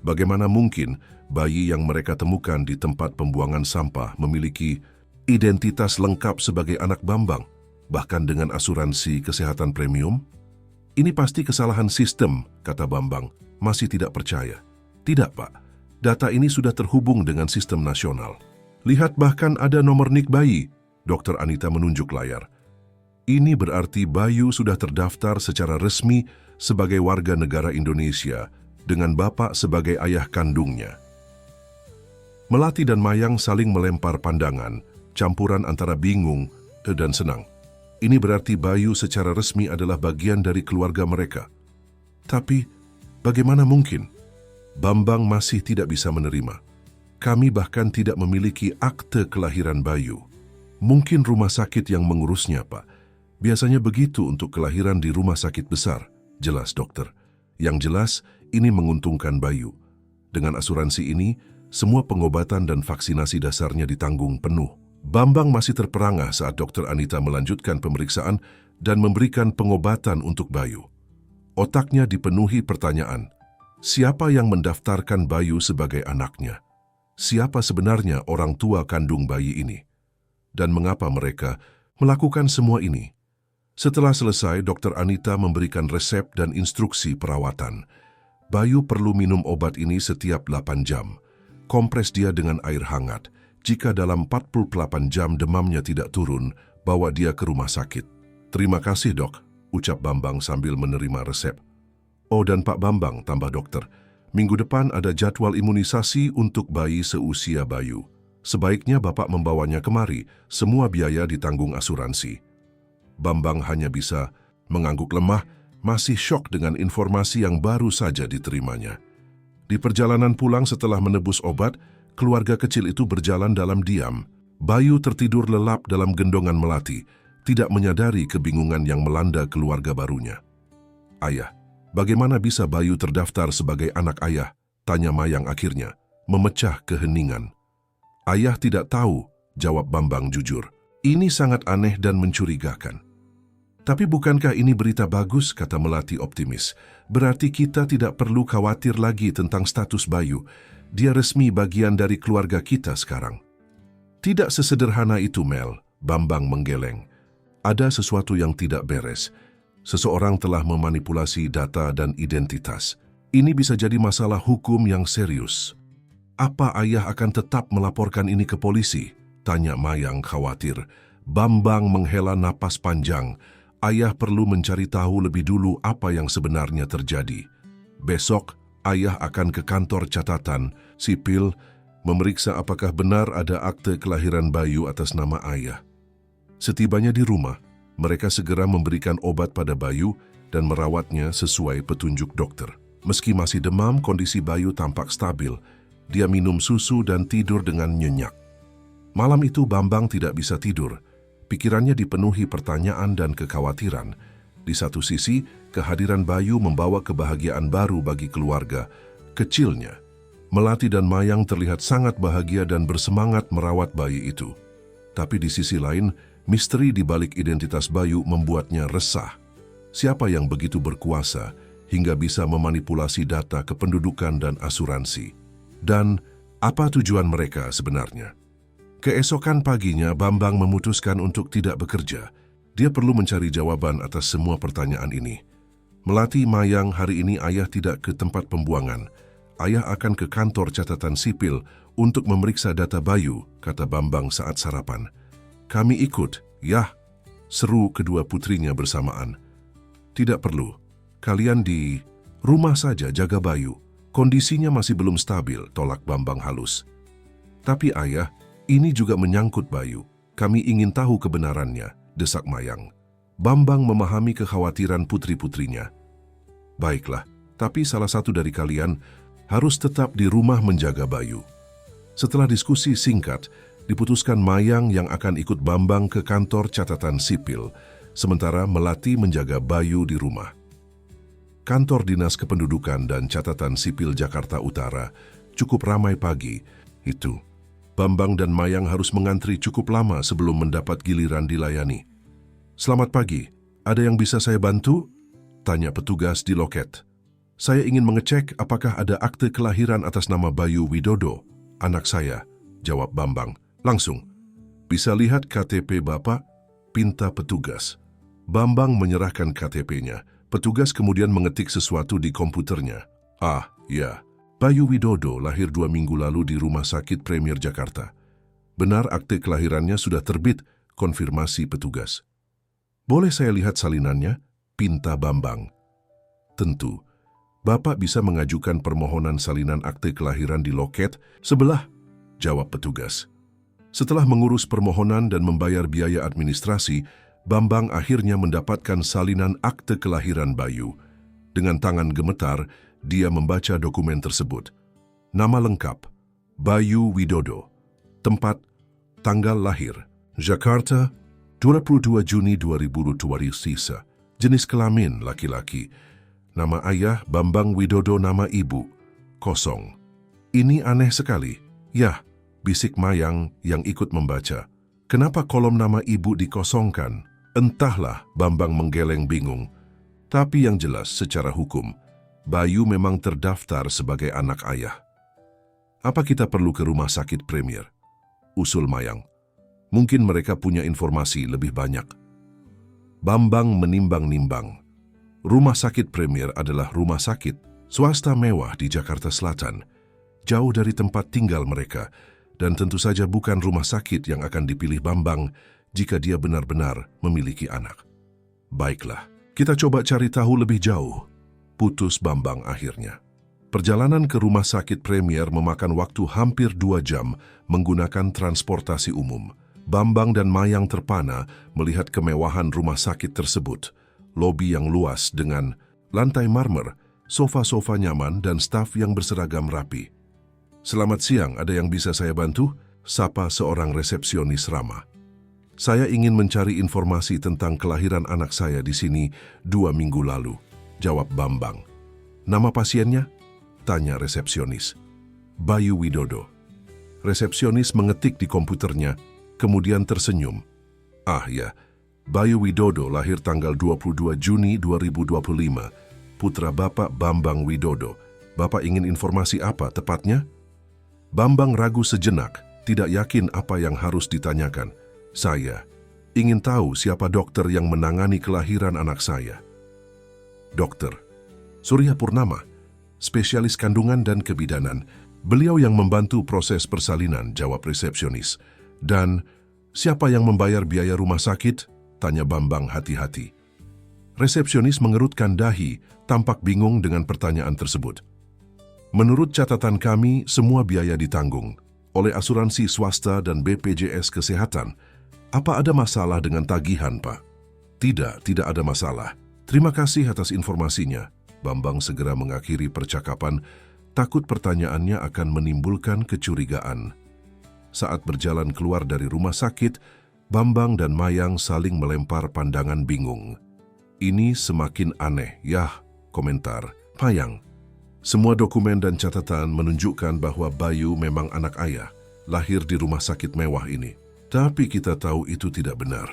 [SPEAKER 1] Bagaimana mungkin bayi yang mereka temukan di tempat pembuangan sampah memiliki identitas lengkap sebagai anak Bambang, bahkan dengan asuransi kesehatan premium? Ini pasti kesalahan sistem, kata Bambang, masih tidak percaya. Tidak, Pak. Data ini sudah terhubung dengan sistem nasional. Lihat, bahkan ada nomor NIK bayi. Dr. Anita menunjuk layar. Ini berarti Bayu sudah terdaftar secara resmi sebagai warga negara Indonesia dengan bapak sebagai ayah kandungnya. Melati dan Mayang saling melempar pandangan, campuran antara bingung dan senang. Ini berarti Bayu secara resmi adalah bagian dari keluarga mereka. Tapi, bagaimana mungkin? Bambang masih tidak bisa menerima. Kami bahkan tidak memiliki akte kelahiran Bayu. Mungkin rumah sakit yang mengurusnya, Pak. Biasanya begitu untuk kelahiran di rumah sakit besar. Jelas, dokter. Yang jelas, ini menguntungkan Bayu. Dengan asuransi ini, semua pengobatan dan vaksinasi dasarnya ditanggung penuh. Bambang masih terperangah saat Dr. Anita melanjutkan pemeriksaan dan memberikan pengobatan untuk Bayu. Otaknya dipenuhi pertanyaan, siapa yang mendaftarkan Bayu sebagai anaknya? Siapa sebenarnya orang tua kandung bayi ini? Dan mengapa mereka melakukan semua ini? Setelah selesai, Dr. Anita memberikan resep dan instruksi perawatan. Bayu perlu minum obat ini setiap 8 jam. Kompres dia dengan air hangat. Jika dalam 48 jam demamnya tidak turun, bawa dia ke rumah sakit. Terima kasih, Dok, ucap Bambang sambil menerima resep. Oh, dan Pak Bambang, tambah dokter, minggu depan ada jadwal imunisasi untuk bayi seusia Bayu. Sebaiknya Bapak membawanya kemari, semua biaya ditanggung asuransi. Bambang hanya bisa mengangguk lemah, masih syok dengan informasi yang baru saja diterimanya. Di perjalanan pulang setelah menebus obat, keluarga kecil itu berjalan dalam diam. Bayu tertidur lelap dalam gendongan Melati, tidak menyadari kebingungan yang melanda keluarga barunya. Ayah, bagaimana bisa Bayu terdaftar sebagai anak ayah? Tanya Mayang akhirnya, memecah keheningan. Ayah tidak tahu, jawab Bambang jujur. Ini sangat aneh dan mencurigakan. Tapi bukankah ini berita bagus, kata Melati optimis. Berarti kita tidak perlu khawatir lagi tentang status Bayu. Dia resmi bagian dari keluarga kita sekarang. Tidak sesederhana itu, Mel, Bambang menggeleng. Ada sesuatu yang tidak beres. Seseorang telah memanipulasi data dan identitas. Ini bisa jadi masalah hukum yang serius. Apa ayah akan tetap melaporkan ini ke polisi? Tanya Mayang khawatir. Bambang menghela napas panjang. Ayah perlu mencari tahu lebih dulu apa yang sebenarnya terjadi. Besok, ayah akan ke kantor catatan sipil memeriksa apakah benar ada akte kelahiran Bayu atas nama ayah. Setibanya di rumah, mereka segera memberikan obat pada Bayu dan merawatnya sesuai petunjuk dokter. Meski masih demam, kondisi Bayu tampak stabil. Dia minum susu dan tidur dengan nyenyak. Malam itu Bambang tidak bisa tidur. Pikirannya dipenuhi pertanyaan dan kekhawatiran. Di satu sisi, kehadiran Bayu membawa kebahagiaan baru bagi keluarga kecilnya. Melati dan Mayang terlihat sangat bahagia dan bersemangat merawat bayi itu. Tapi di sisi lain, misteri di balik identitas Bayu membuatnya resah. Siapa yang begitu berkuasa hingga bisa memanipulasi data kependudukan dan asuransi? Dan apa tujuan mereka sebenarnya? Keesokan paginya, Bambang memutuskan untuk tidak bekerja. Dia perlu mencari jawaban atas semua pertanyaan ini. Melati, Mayang, hari ini ayah tidak ke tempat pembuangan. Ayah akan ke kantor catatan sipil untuk memeriksa data Bayu, kata Bambang saat sarapan. Kami ikut, yah, seru kedua putrinya bersamaan. Tidak perlu, kalian di rumah saja jaga Bayu. Kondisinya masih belum stabil, tolak Bambang halus. Tapi ayah, ini juga menyangkut Bayu. Kami ingin tahu kebenarannya, desak Mayang. Bambang memahami kekhawatiran putri-putrinya. Baiklah, tapi salah satu dari kalian harus tetap di rumah menjaga Bayu. Setelah diskusi singkat, diputuskan Mayang yang akan ikut Bambang ke kantor catatan sipil, sementara Melati menjaga Bayu di rumah. Kantor Dinas Kependudukan dan Catatan Sipil Jakarta Utara cukup ramai pagi itu. Bambang dan Mayang harus mengantri cukup lama sebelum mendapat giliran dilayani. "Selamat pagi, ada yang bisa saya bantu?" tanya petugas di loket. "Saya ingin mengecek apakah ada akte kelahiran atas nama Bayu Widodo, anak saya," jawab Bambang. "Langsung. Bisa lihat KTP Bapak?" pinta petugas. Bambang menyerahkan KTP-nya. Petugas kemudian mengetik sesuatu di komputernya. "Ah, ya. Bayu Widodo lahir 2 minggu lalu di Rumah Sakit Premier Jakarta. Benar akte kelahirannya sudah terbit," konfirmasi petugas. "Boleh saya lihat salinannya?" pinta Bambang. "Tentu. Bapak bisa mengajukan permohonan salinan akte kelahiran di loket sebelah," jawab petugas. Setelah mengurus permohonan dan membayar biaya administrasi, Bambang akhirnya mendapatkan salinan akte kelahiran Bayu. Dengan tangan gemetar, dia membaca dokumen tersebut. Nama lengkap, Bayu Widodo. Tempat, tanggal lahir, Jakarta, 22 Juni 2020. Jenis kelamin, laki-laki. Nama ayah, Bambang Widodo. Nama ibu, kosong. "Ini aneh sekali." "Yah," bisik Mayang yang ikut membaca. "Kenapa kolom nama ibu dikosongkan?" "Entahlah," Bambang menggeleng bingung. "Tapi yang jelas secara hukum, Bayu memang terdaftar sebagai anak ayah." "Apa kita perlu ke Rumah Sakit Premier?" usul Mayang. "Mungkin mereka punya informasi lebih banyak." Bambang menimbang-nimbang. Rumah Sakit Premier adalah rumah sakit swasta mewah di Jakarta Selatan, jauh dari tempat tinggal mereka, dan tentu saja bukan rumah sakit yang akan dipilih Bambang jika dia benar-benar memiliki anak. "Baiklah, kita coba cari tahu lebih jauh," putus Bambang akhirnya. Perjalanan ke Rumah Sakit Premier memakan waktu hampir 2 jam menggunakan transportasi umum. Bambang dan Mayang terpana melihat kemewahan rumah sakit tersebut. Lobi yang luas dengan lantai marmer, sofa-sofa nyaman, dan staf yang berseragam rapi. "Selamat siang, ada yang bisa saya bantu?" sapa seorang resepsionis ramah. "Saya ingin mencari informasi tentang kelahiran anak saya di sini 2 minggu lalu," jawab Bambang. "Nama pasiennya?" tanya resepsionis. "Bayu Widodo." Resepsionis mengetik di komputernya, kemudian tersenyum. "Ah ya, Bayu Widodo lahir tanggal 22 Juni 2025, putra Bapak Bambang Widodo. Bapak ingin informasi apa tepatnya?" Bambang ragu sejenak, tidak yakin apa yang harus ditanyakan. "Saya ingin tahu siapa dokter yang menangani kelahiran anak saya." "Dokter Surya Purnama, spesialis kandungan dan kebidanan. Beliau yang membantu proses persalinan," jawab resepsionis. "Dan siapa yang membayar biaya rumah sakit?" tanya Bambang hati-hati. Resepsionis mengerutkan dahi, tampak bingung dengan pertanyaan tersebut. "Menurut catatan kami, semua biaya ditanggung oleh asuransi swasta dan BPJS Kesehatan. Apa ada masalah dengan tagihan, Pak?" Tidak ada masalah. Terima kasih atas informasinya." Bambang segera mengakhiri percakapan, takut pertanyaannya akan menimbulkan kecurigaan. Saat berjalan keluar dari rumah sakit, Bambang dan Mayang saling melempar pandangan bingung. "Ini semakin aneh, yah," komentar Mayang. "Semua dokumen dan catatan menunjukkan bahwa Bayu memang anak ayah, lahir di rumah sakit mewah ini. Tapi kita tahu itu tidak benar."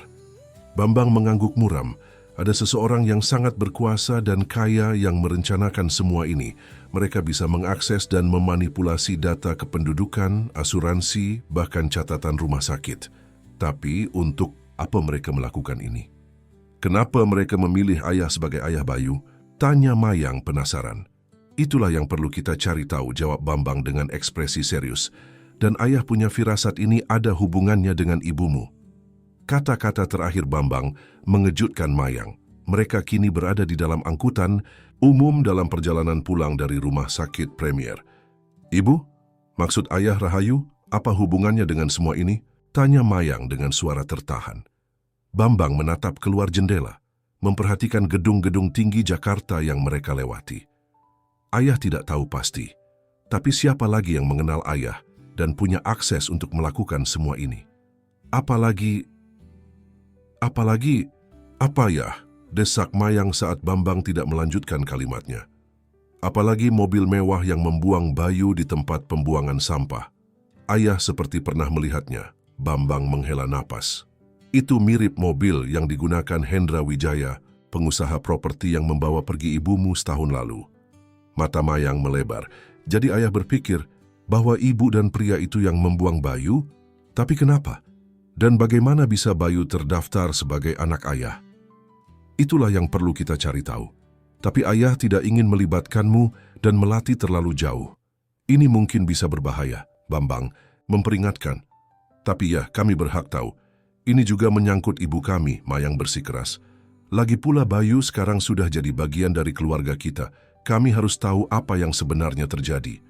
[SPEAKER 1] Bambang mengangguk muram. Ada seseorang yang sangat berkuasa dan kaya yang merencanakan semua ini. Mereka bisa mengakses dan memanipulasi data kependudukan, asuransi, bahkan catatan rumah sakit. Tapi untuk apa mereka melakukan ini? Kenapa mereka memilih ayah sebagai ayah Bayu? Tanya Mayang penasaran. "Itulah yang perlu kita cari tahu," jawab Bambang dengan ekspresi serius. "Dan ayah punya firasat ini ada hubungannya dengan ibumu." Kata-kata terakhir Bambang mengejutkan Mayang. Mereka kini berada di dalam angkutan umum dalam perjalanan pulang dari Rumah Sakit Premier. "Ibu, maksud ayah Rahayu, apa hubungannya dengan semua ini?" tanya Mayang dengan suara tertahan. Bambang menatap keluar jendela, memperhatikan gedung-gedung tinggi Jakarta yang mereka lewati. Ayah tidak tahu pasti, tapi siapa lagi yang mengenal ayah dan punya akses untuk melakukan semua ini? Apalagi, apa ya? desak Mayang saat Bambang tidak melanjutkan kalimatnya. Apalagi mobil mewah yang membuang Bayu di tempat pembuangan sampah. Ayah seperti pernah melihatnya. Bambang menghela napas. Itu mirip mobil yang digunakan Hendra Wijaya, pengusaha properti yang membawa pergi ibumu setahun lalu. Mata Mayang melebar. Jadi ayah berpikir bahwa ibu dan pria itu yang membuang Bayu? Tapi kenapa? Dan bagaimana bisa Bayu terdaftar sebagai anak ayah? Itulah yang perlu kita cari tahu. Tapi ayah tidak ingin melibatkanmu dan Melati terlalu jauh. Ini mungkin bisa berbahaya, Bambang memperingatkan. Tapi ya, kami berhak tahu. Ini juga menyangkut ibu kami, Mayang bersikeras. Lagi pula Bayu sekarang sudah jadi bagian dari keluarga kita. Kami harus tahu apa yang sebenarnya terjadi.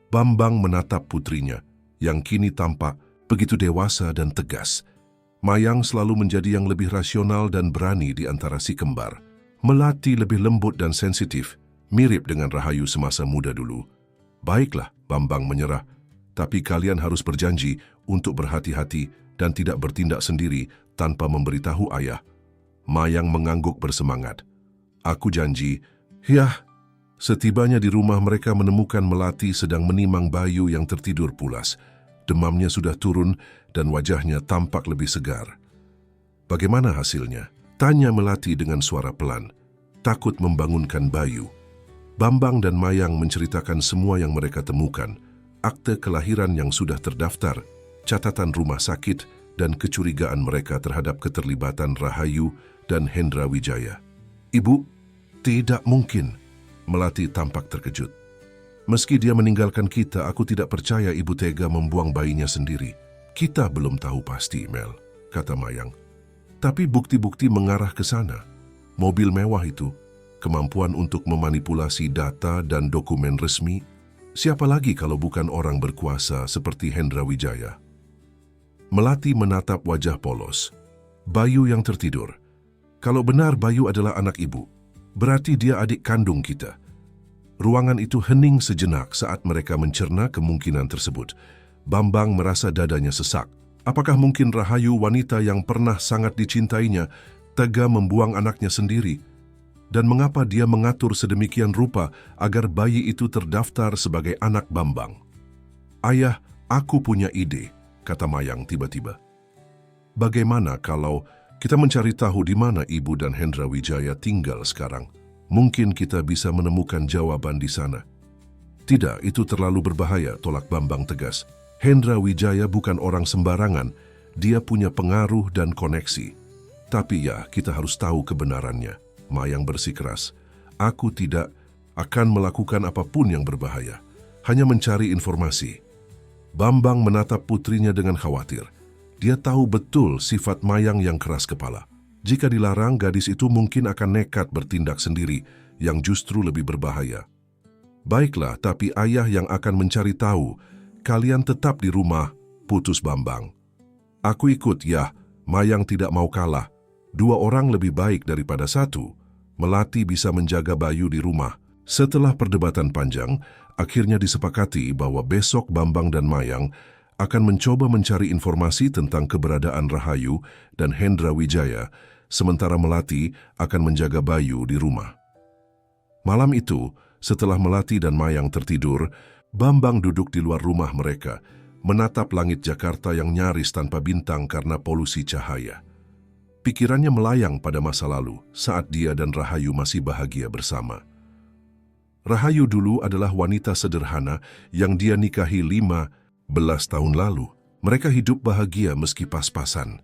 [SPEAKER 1] Bambang menatap putrinya, yang kini tampak begitu dewasa dan tegas. Mayang selalu menjadi yang lebih rasional dan berani di antara si kembar. Melati lebih lembut dan sensitif, mirip dengan Rahayu semasa muda dulu. Baiklah, Bambang menyerah. Tapi kalian harus berjanji untuk berhati-hati dan tidak bertindak sendiri tanpa memberitahu ayah. Mayang mengangguk bersemangat. Aku janji. Yah, setibanya di rumah mereka menemukan Melati sedang menimang Bayu yang tertidur pulas. Demamnya sudah turun dan wajahnya tampak lebih segar. Bagaimana hasilnya? Tanya Melati dengan suara pelan, takut membangunkan Bayu. Bambang dan Mayang menceritakan semua yang mereka temukan, akte kelahiran yang sudah terdaftar, catatan rumah sakit, dan kecurigaan mereka terhadap keterlibatan Rahayu dan Hendra Wijaya. Ibu, tidak mungkin. Melati tampak terkejut. Meski dia meninggalkan kita, aku tidak percaya ibu tega membuang bayinya sendiri. Kita belum tahu pasti, Mel, kata Mayang. Tapi bukti-bukti mengarah ke sana. Mobil mewah itu, kemampuan untuk memanipulasi data dan dokumen resmi, siapa lagi kalau bukan orang berkuasa seperti Hendra Wijaya? Melati menatap wajah polos. Bayu yang tertidur. Kalau benar Bayu adalah anak ibu, berarti dia adik kandung kita. Ruangan itu hening sejenak saat mereka mencerna kemungkinan tersebut. Bambang merasa dadanya sesak. Apakah mungkin Rahayu, wanita yang pernah sangat dicintainya, tega membuang anaknya sendiri? Dan mengapa dia mengatur sedemikian rupa agar bayi itu terdaftar sebagai anak Bambang? Ayah, aku punya ide, kata Mayang tiba-tiba. Bagaimana kalau kita mencari tahu di mana ibu dan Hendra Wijaya tinggal sekarang? Mungkin kita bisa menemukan jawaban di sana. Tidak, itu terlalu berbahaya, tolak Bambang tegas. Hendra Wijaya bukan orang sembarangan, dia punya pengaruh dan koneksi. Tapi ya, kita harus tahu kebenarannya. Mayang bersikeras. Aku tidak akan melakukan apapun yang berbahaya, hanya mencari informasi. Bambang menatap putrinya dengan khawatir. Dia tahu betul sifat Mayang yang keras kepala. Jika dilarang, gadis itu mungkin akan nekat bertindak sendiri, yang justru lebih berbahaya. Baiklah, tapi ayah yang akan mencari tahu. Kalian tetap di rumah, putus Bambang. Aku ikut, ya. Mayang tidak mau kalah. 2 orang lebih baik daripada 1. Melati bisa menjaga Bayu di rumah. Setelah perdebatan panjang, akhirnya disepakati bahwa besok Bambang dan Mayang akan mencoba mencari informasi tentang keberadaan Rahayu dan Hendra Wijaya, sementara Melati akan menjaga Bayu di rumah. Malam itu, setelah Melati dan Mayang tertidur, Bambang duduk di luar rumah mereka, menatap langit Jakarta yang nyaris tanpa bintang karena polusi cahaya. Pikirannya melayang pada masa lalu, saat dia dan Rahayu masih bahagia bersama. Rahayu dulu adalah wanita sederhana yang dia nikahi 15 tahun lalu. Mereka hidup bahagia meski pas-pasan.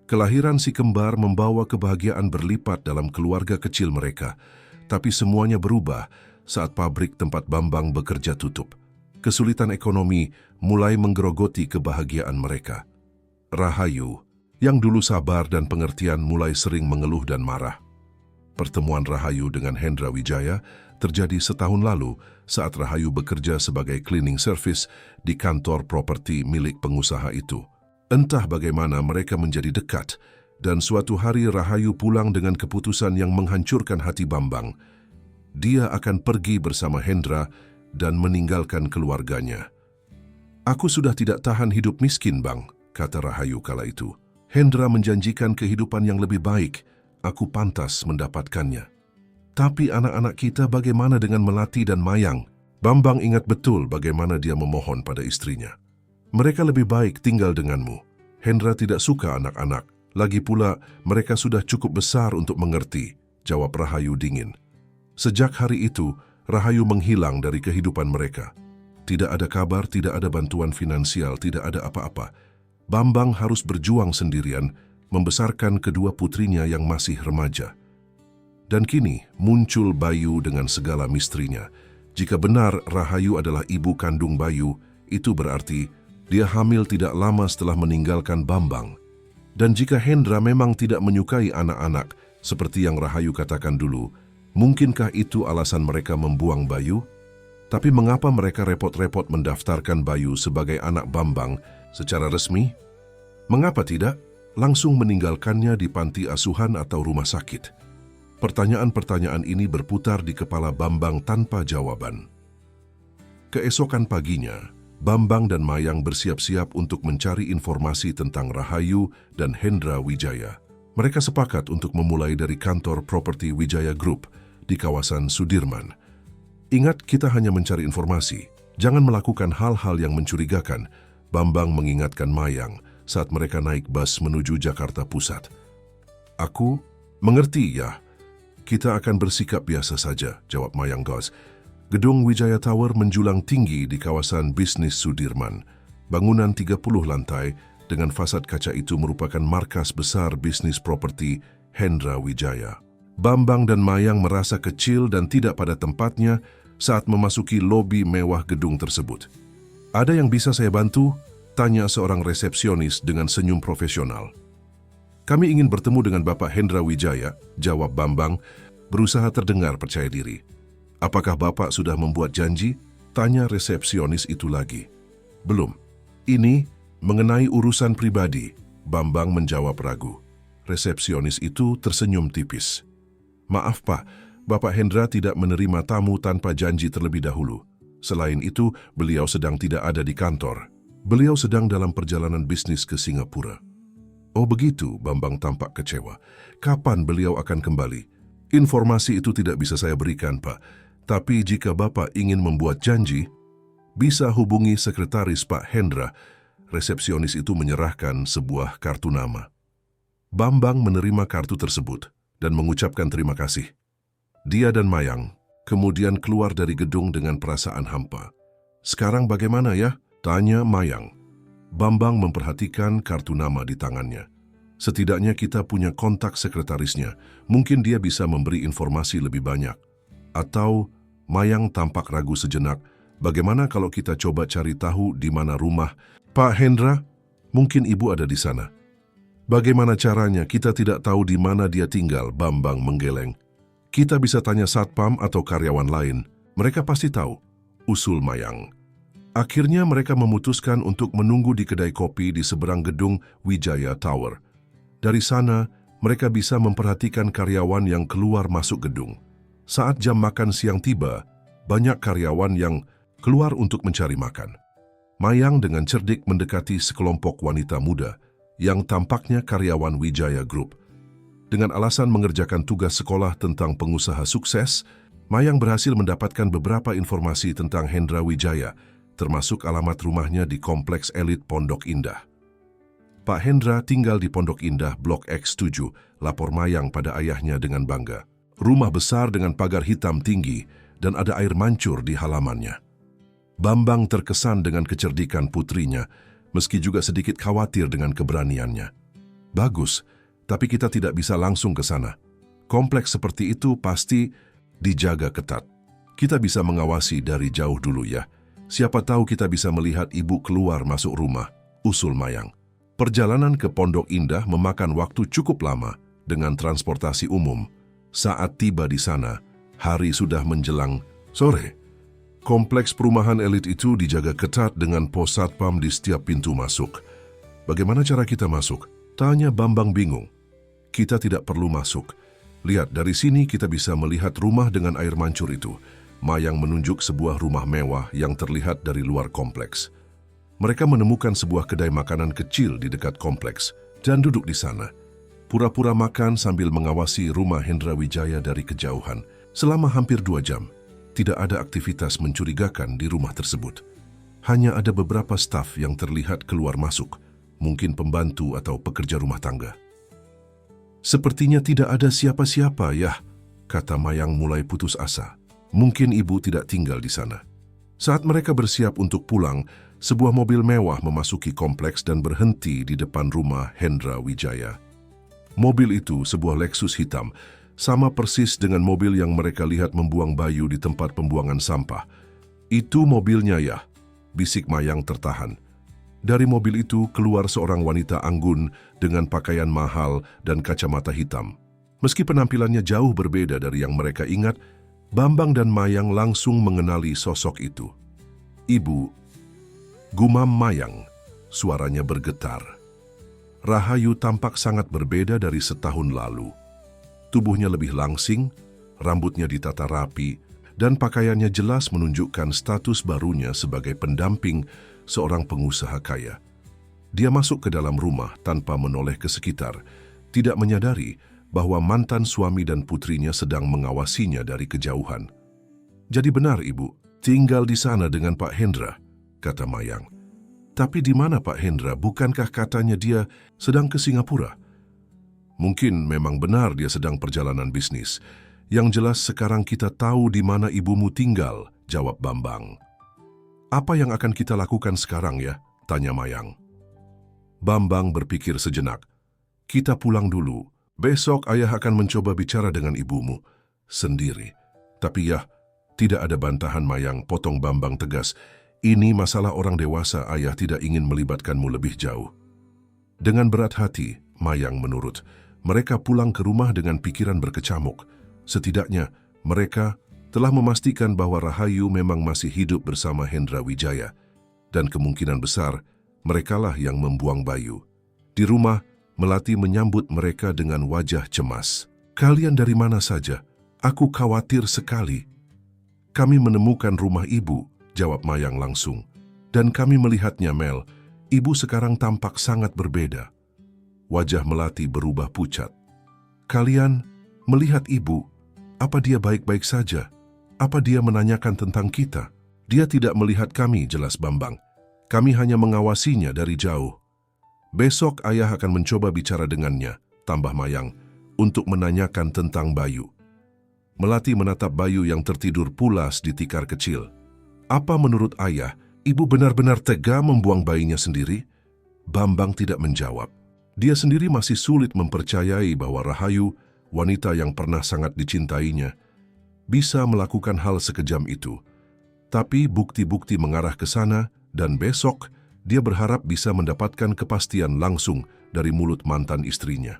[SPEAKER 1] Kelahiran si kembar membawa kebahagiaan berlipat dalam keluarga kecil mereka, tapi semuanya berubah saat pabrik tempat Bambang bekerja tutup. Kesulitan ekonomi mulai menggerogoti kebahagiaan mereka. Rahayu, yang dulu sabar dan pengertian, mulai sering mengeluh dan marah. Pertemuan Rahayu dengan Hendra Wijaya terjadi setahun lalu saat Rahayu bekerja sebagai cleaning service di kantor properti milik pengusaha itu. Entah bagaimana mereka menjadi dekat, dan suatu hari Rahayu pulang dengan keputusan yang menghancurkan hati Bambang. Dia akan pergi bersama Hendra dan meninggalkan keluarganya. Aku sudah tidak tahan hidup miskin, Bang, kata Rahayu kala itu. Hendra menjanjikan kehidupan yang lebih baik. aku pantas mendapatkannya. Tapi anak-anak kita bagaimana dengan Melati dan Mayang? Bambang ingat betul bagaimana dia memohon pada istrinya. Mereka lebih baik tinggal denganmu. Hendra tidak suka anak-anak. Lagi pula, mereka sudah cukup besar untuk mengerti, jawab Rahayu dingin. Sejak hari itu, Rahayu menghilang dari kehidupan mereka. Tidak ada kabar, tidak ada bantuan finansial, tidak ada apa-apa. Bambang harus berjuang sendirian, membesarkan kedua putrinya yang masih remaja. Dan kini muncul Bayu dengan segala misterinya. Jika benar Rahayu adalah ibu kandung Bayu, itu berarti dia hamil tidak lama setelah meninggalkan Bambang. Dan jika Hendra memang tidak menyukai anak-anak, seperti yang Rahayu katakan dulu, mungkinkah itu alasan mereka membuang Bayu? Tapi mengapa mereka repot-repot mendaftarkan Bayu sebagai anak Bambang secara resmi? Mengapa tidak langsung meninggalkannya di panti asuhan atau rumah sakit? Pertanyaan-pertanyaan ini berputar di kepala Bambang tanpa jawaban. Keesokan paginya, Bambang dan Mayang bersiap-siap untuk mencari informasi tentang Rahayu dan Hendra Wijaya. Mereka sepakat untuk memulai dari kantor properti Wijaya Group di kawasan Sudirman. Ingat, kita hanya mencari informasi. Jangan melakukan hal-hal yang mencurigakan, Bambang mengingatkan Mayang saat mereka naik bus menuju Jakarta Pusat. Aku mengerti ya. Kita akan bersikap biasa saja, jawab Mayang Gos. Gedung Wijaya Tower menjulang tinggi di kawasan bisnis Sudirman. Bangunan 30 lantai dengan fasad kaca itu merupakan markas besar bisnis properti Hendra Wijaya. Bambang dan Mayang merasa kecil dan tidak pada tempatnya saat memasuki lobi mewah gedung tersebut. Ada yang bisa saya bantu? Tanya seorang resepsionis dengan senyum profesional. Kami ingin bertemu dengan Bapak Hendra Wijaya, jawab Bambang, berusaha terdengar percaya diri. Apakah Bapak sudah membuat janji? Tanya resepsionis itu lagi. Belum. Ini mengenai urusan pribadi, Bambang menjawab ragu. Resepsionis itu tersenyum tipis. Maaf Pak, Bapak Hendra tidak menerima tamu tanpa janji terlebih dahulu. Selain itu, beliau sedang tidak ada di kantor. Beliau sedang dalam perjalanan bisnis ke Singapura. Oh begitu, Bambang tampak kecewa. Kapan beliau akan kembali? Informasi itu tidak bisa saya berikan, Pak. Tapi jika Bapak ingin membuat janji, bisa hubungi sekretaris Pak Hendra. Resepsionis itu menyerahkan sebuah kartu nama. Bambang menerima kartu tersebut dan mengucapkan terima kasih. Dia dan Mayang kemudian keluar dari gedung dengan perasaan hampa. Sekarang bagaimana ya? Tanya Mayang. Bambang memperhatikan kartu nama di tangannya. Setidaknya kita punya kontak sekretarisnya. Mungkin dia bisa memberi informasi lebih banyak. Atau Mayang tampak ragu sejenak. Bagaimana kalau kita coba cari tahu di mana rumah Pak Hendra? Mungkin ibu ada di sana. Bagaimana caranya? Kita tidak tahu di mana dia tinggal, Bambang menggeleng. Kita bisa tanya satpam atau karyawan lain. Mereka pasti tahu, usul Mayang. Akhirnya mereka memutuskan untuk menunggu di kedai kopi di seberang gedung Wijaya Tower. Dari sana, mereka bisa memperhatikan karyawan yang keluar masuk gedung. Saat jam makan siang tiba, banyak karyawan yang keluar untuk mencari makan. Mayang dengan cerdik mendekati sekelompok wanita muda yang tampaknya karyawan Wijaya Group. Dengan alasan mengerjakan tugas sekolah tentang pengusaha sukses, Mayang berhasil mendapatkan beberapa informasi tentang Hendra Wijaya, termasuk alamat rumahnya di Kompleks Elit Pondok Indah. Pak Hendra tinggal di Pondok Indah Blok X7, lapor Mayang pada ayahnya dengan bangga. Rumah besar dengan pagar hitam tinggi dan ada air mancur di halamannya. Bambang terkesan dengan kecerdikan putrinya, meski juga sedikit khawatir dengan keberaniannya. Bagus, tapi kita tidak bisa langsung ke sana. Kompleks seperti itu pasti dijaga ketat. Kita bisa mengawasi dari jauh dulu ya. Siapa tahu kita bisa melihat ibu keluar masuk rumah, usul Mayang. Perjalanan ke Pondok Indah memakan waktu cukup lama dengan transportasi umum. Saat tiba di sana, hari sudah menjelang sore. Kompleks perumahan elit itu dijaga ketat dengan pos satpam di setiap pintu masuk. Bagaimana cara kita masuk? Tanya Bambang bingung. Kita tidak perlu masuk. Lihat, dari sini kita bisa melihat rumah dengan air mancur itu. Mayang menunjuk sebuah rumah mewah yang terlihat dari luar kompleks. Mereka menemukan sebuah kedai makanan kecil di dekat kompleks dan duduk di sana. pura-pura makan sambil mengawasi rumah Hendra Wijaya dari kejauhan. Selama hampir 2 jam, tidak ada aktivitas mencurigakan di rumah tersebut. Hanya ada beberapa staf yang terlihat keluar masuk, mungkin pembantu atau pekerja rumah tangga. Sepertinya tidak ada siapa-siapa, ya, kata Mayang mulai putus asa. Mungkin ibu tidak tinggal di sana. Saat mereka bersiap untuk pulang, sebuah mobil mewah memasuki kompleks dan berhenti di depan rumah Hendra Wijaya. Mobil itu sebuah Lexus hitam, sama persis dengan mobil yang mereka lihat membuang Bayu di tempat pembuangan sampah. Itu mobilnya, ya, bisik Mayang tertahan. Dari mobil itu keluar seorang wanita anggun dengan pakaian mahal dan kacamata hitam. Meski penampilannya jauh berbeda dari yang mereka ingat, Bambang dan Mayang langsung mengenali sosok itu. Ibu, gumam Mayang, suaranya bergetar. Rahayu tampak sangat berbeda dari setahun lalu. Tubuhnya lebih langsing, rambutnya ditata rapi, dan pakaiannya jelas menunjukkan status barunya sebagai pendamping seorang pengusaha kaya. Dia masuk ke dalam rumah tanpa menoleh ke sekitar, tidak menyadari bahwa mantan suami dan putrinya sedang mengawasinya dari kejauhan. Jadi benar, Ibu, tinggal di sana dengan Pak Hendra, kata Mayang. Tapi di mana Pak Hendra? Bukankah katanya dia sedang ke Singapura? Mungkin memang benar dia sedang perjalanan bisnis. Yang jelas sekarang kita tahu di mana ibumu tinggal, jawab Bambang. Apa yang akan kita lakukan sekarang, ya? Tanya Mayang. Bambang berpikir sejenak. Kita pulang dulu. Besok ayah akan mencoba bicara dengan ibumu sendiri. Tapi ya, tidak ada bantahan, Mayang, potong Bambang tegas. Ini masalah orang dewasa, ayah tidak ingin melibatkanmu lebih jauh. Dengan berat hati, Mayang menurut. Mereka pulang ke rumah dengan pikiran berkecamuk. Setidaknya, mereka telah memastikan bahwa Rahayu memang masih hidup bersama Hendra Wijaya. Dan kemungkinan besar, merekalah yang membuang Bayu. Di rumah, Melati menyambut mereka dengan wajah cemas. Kalian dari mana saja? Aku khawatir sekali. Kami menemukan rumah ibu, jawab Mayang langsung. Dan kami melihatnya, Mel. Ibu sekarang tampak sangat berbeda. Wajah Melati berubah pucat. Kalian melihat ibu? Apa dia baik-baik saja? Apa dia menanyakan tentang kita? Dia tidak melihat kami, jelas Bambang. Kami hanya mengawasinya dari jauh. Besok ayah akan mencoba bicara dengannya, tambah Mayang, untuk menanyakan tentang Bayu. Melati menatap Bayu yang tertidur pulas di tikar kecil. Apa menurut ayah, ibu benar-benar tega membuang bayinya sendiri? Bambang tidak menjawab. Dia sendiri masih sulit mempercayai bahwa Rahayu, wanita yang pernah sangat dicintainya, bisa melakukan hal sekejam itu. Tapi bukti-bukti mengarah ke sana dan besok dia berharap bisa mendapatkan kepastian langsung dari mulut mantan istrinya.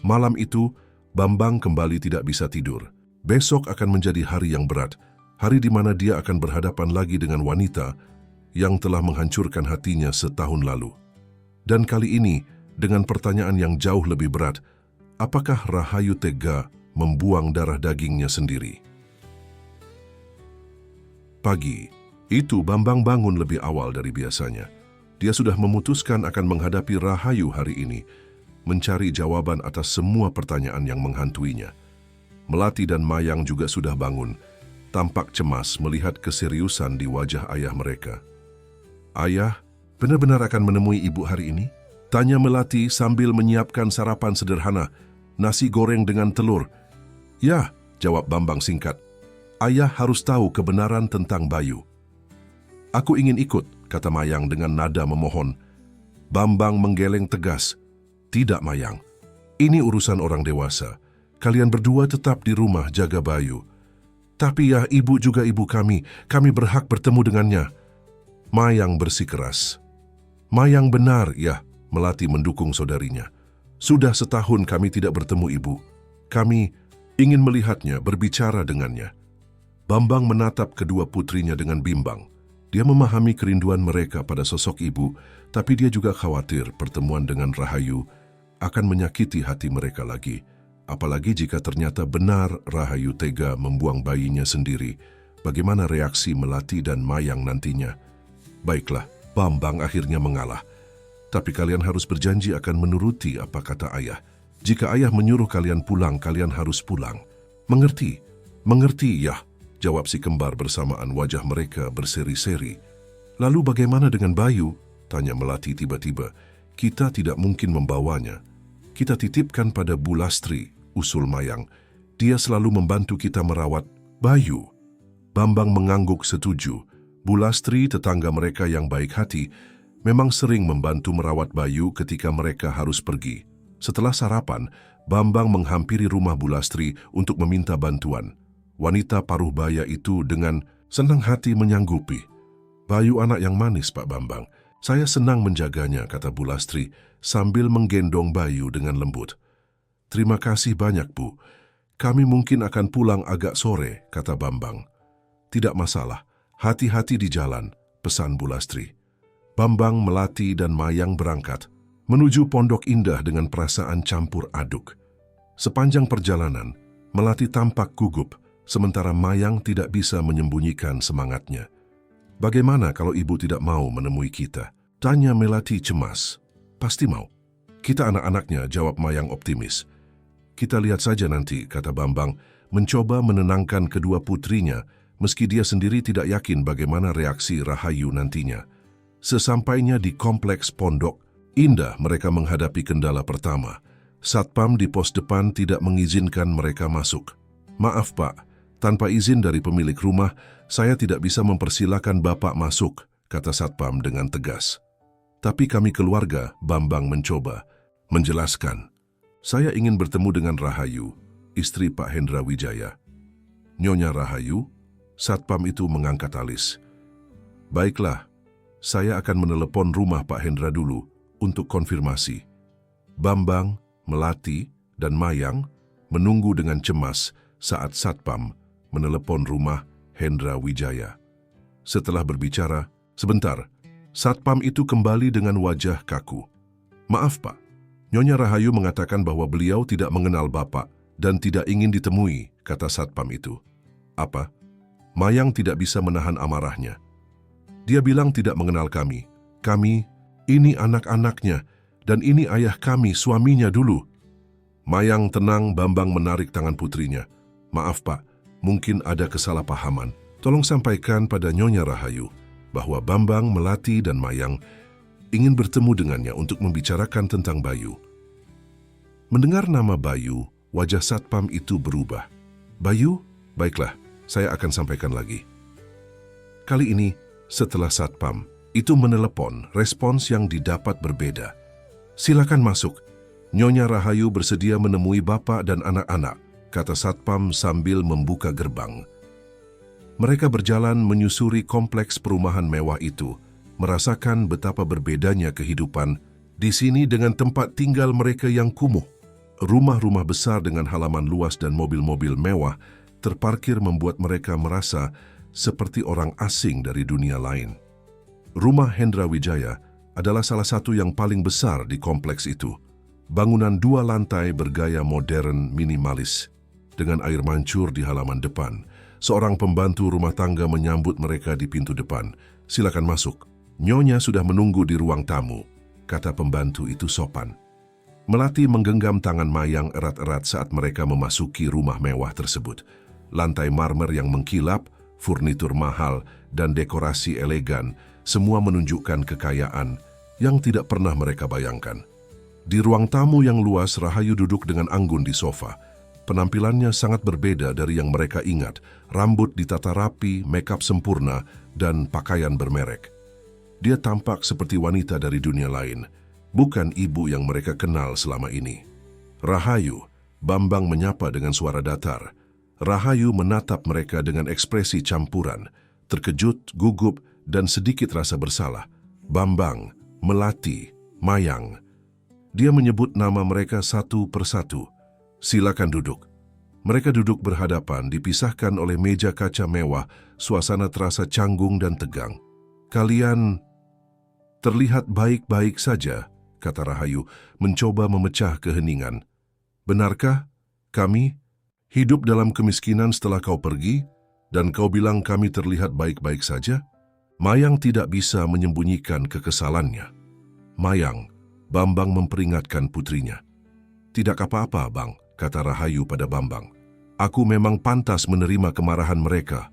[SPEAKER 1] Malam itu, Bambang kembali tidak bisa tidur. Besok akan menjadi hari yang berat, hari di mana dia akan berhadapan lagi dengan wanita yang telah menghancurkan hatinya setahun lalu. Dan kali ini, dengan pertanyaan yang jauh lebih berat, apakah Rahayu tega membuang darah dagingnya sendiri? Pagi itu Bambang bangun lebih awal dari biasanya. Dia sudah memutuskan akan menghadapi Rahayu hari ini, mencari jawaban atas semua pertanyaan yang menghantuinya. Melati dan Mayang juga sudah bangun, tampak cemas melihat keseriusan di wajah ayah mereka. Ayah, benar-benar akan menemui ibu hari ini? Tanya Melati sambil menyiapkan sarapan sederhana, nasi goreng dengan telur. Ya, jawab Bambang singkat. Ayah harus tahu kebenaran tentang Bayu. Aku ingin ikut, kata Mayang dengan nada memohon. Bambang menggeleng tegas. Tidak, Mayang. Ini urusan orang dewasa. Kalian berdua tetap di rumah jaga Bayu. Tapi ya, ibu juga ibu kami. Kami berhak bertemu dengannya. Mayang bersikeras. Mayang benar, ya. Melati mendukung saudarinya. Sudah setahun kami tidak bertemu ibu. Kami ingin melihatnya, berbicara dengannya. Bambang menatap kedua putrinya dengan bimbang. Dia memahami kerinduan mereka pada sosok ibu, tapi dia juga khawatir pertemuan dengan Rahayu akan menyakiti hati mereka lagi. Apalagi jika ternyata benar Rahayu tega membuang bayinya sendiri. Bagaimana reaksi Melati dan Mayang nantinya? Baiklah, Bambang akhirnya mengalah. Tapi kalian harus berjanji akan menuruti apa kata ayah. Jika ayah menyuruh kalian pulang, kalian harus pulang. Mengerti? Mengerti, ya, jawab si kembar bersamaan wajah mereka berseri-seri. Lalu bagaimana dengan Bayu? Tanya Melati tiba-tiba. Kita tidak mungkin membawanya. Kita titipkan pada Bu Lastri, usul Mayang. Dia selalu membantu kita merawat Bayu. Bambang mengangguk setuju. Bu Lastri, tetangga mereka yang baik hati, memang sering membantu merawat Bayu ketika mereka harus pergi. Setelah sarapan, Bambang menghampiri rumah Bu Lastri untuk meminta bantuan. Wanita paruh baya itu dengan senang hati menyanggupi. Bayu anak yang manis, Pak Bambang. Saya senang menjaganya, kata Bu Lastri sambil menggendong Bayu dengan lembut. Terima kasih banyak, Bu. Kami mungkin akan pulang agak sore, kata Bambang. Tidak masalah, hati-hati di jalan, pesan Bu Lastri. Bambang, Melati, dan Mayang berangkat menuju Pondok Indah dengan perasaan campur aduk. Sepanjang perjalanan, Melati tampak gugup, sementara Mayang tidak bisa menyembunyikan semangatnya. Bagaimana kalau ibu tidak mau menemui kita? Tanya Melati cemas. Pasti mau. Kita anak-anaknya, jawab Mayang optimis. Kita lihat saja nanti, kata Bambang, mencoba menenangkan kedua putrinya, meski dia sendiri tidak yakin bagaimana reaksi Rahayu nantinya. Sesampainya di kompleks Pondok Indah, mereka menghadapi kendala pertama. Satpam di pos depan tidak mengizinkan mereka masuk. Maaf, Pak. Tanpa izin dari pemilik rumah, saya tidak bisa mempersilakan Bapak masuk, kata Satpam dengan tegas. Tapi kami keluarga, Bambang mencoba menjelaskan. Saya ingin bertemu dengan Rahayu, istri Pak Hendra Wijaya. Nyonya Rahayu, Satpam itu mengangkat alis. Baiklah, saya akan menelepon rumah Pak Hendra dulu untuk konfirmasi. Bambang, Melati, dan Mayang menunggu dengan cemas saat Satpam menelepon rumah Hendra Wijaya. Setelah berbicara, sebentar, Satpam itu kembali dengan wajah kaku. Maaf, Pak. Nyonya Rahayu mengatakan bahwa beliau tidak mengenal Bapak dan tidak ingin ditemui, kata Satpam itu. Apa? Mayang tidak bisa menahan amarahnya. Dia bilang tidak mengenal kami. Kami, ini anak-anaknya, dan ini ayah kami, suaminya dulu. Mayang tenang, Bambang menarik tangan putrinya. Maaf, Pak. Mungkin ada kesalahpahaman. Tolong sampaikan pada Nyonya Rahayu bahwa Bambang, Melati, dan Mayang ingin bertemu dengannya untuk membicarakan tentang Bayu. Mendengar nama Bayu, wajah Satpam itu berubah. Bayu? Baiklah, saya akan sampaikan lagi. Kali ini, setelah Satpam itu menelepon, respons yang didapat berbeda. Silakan masuk. Nyonya Rahayu bersedia menemui Bapak dan anak-anak, kata Satpam sambil membuka gerbang. Mereka berjalan menyusuri kompleks perumahan mewah itu, merasakan betapa berbedanya kehidupan di sini dengan tempat tinggal mereka yang kumuh. Rumah-rumah besar dengan halaman luas dan mobil-mobil mewah terparkir membuat mereka merasa seperti orang asing dari dunia lain. Rumah Hendra Wijaya adalah salah satu yang paling besar di kompleks itu. Bangunan 2 lantai bergaya modern minimalis. Dengan air mancur di halaman depan, seorang pembantu rumah tangga menyambut mereka di pintu depan. Silakan masuk. Nyonya sudah menunggu di ruang tamu, kata pembantu itu sopan. Melati menggenggam tangan Mayang erat-erat saat mereka memasuki rumah mewah tersebut. Lantai marmer yang mengkilap, furnitur mahal, dan dekorasi elegan, semua menunjukkan kekayaan yang tidak pernah mereka bayangkan. Di ruang tamu yang luas, Rahayu duduk dengan anggun di sofa. Penampilannya sangat berbeda dari yang mereka ingat. Rambut ditata rapi, makeup sempurna, dan pakaian bermerek. Dia tampak seperti wanita dari dunia lain, bukan ibu yang mereka kenal selama ini. Rahayu, Bambang menyapa dengan suara datar. Rahayu menatap mereka dengan ekspresi campuran, terkejut, gugup, dan sedikit rasa bersalah. Bambang, Melati, Mayang. Dia menyebut nama mereka satu persatu. Silakan duduk. Mereka duduk berhadapan, dipisahkan oleh meja kaca mewah, suasana terasa canggung dan tegang. Kalian terlihat baik-baik saja, kata Rahayu, mencoba memecah keheningan. Benarkah kami hidup dalam kemiskinan setelah kau pergi, dan kau bilang kami terlihat baik-baik saja? Mayang tidak bisa menyembunyikan kekesalannya. Mayang, Bambang memperingatkan putrinya. Tidak apa-apa, Bang, kata Rahayu pada Bambang. Aku memang pantas menerima kemarahan mereka.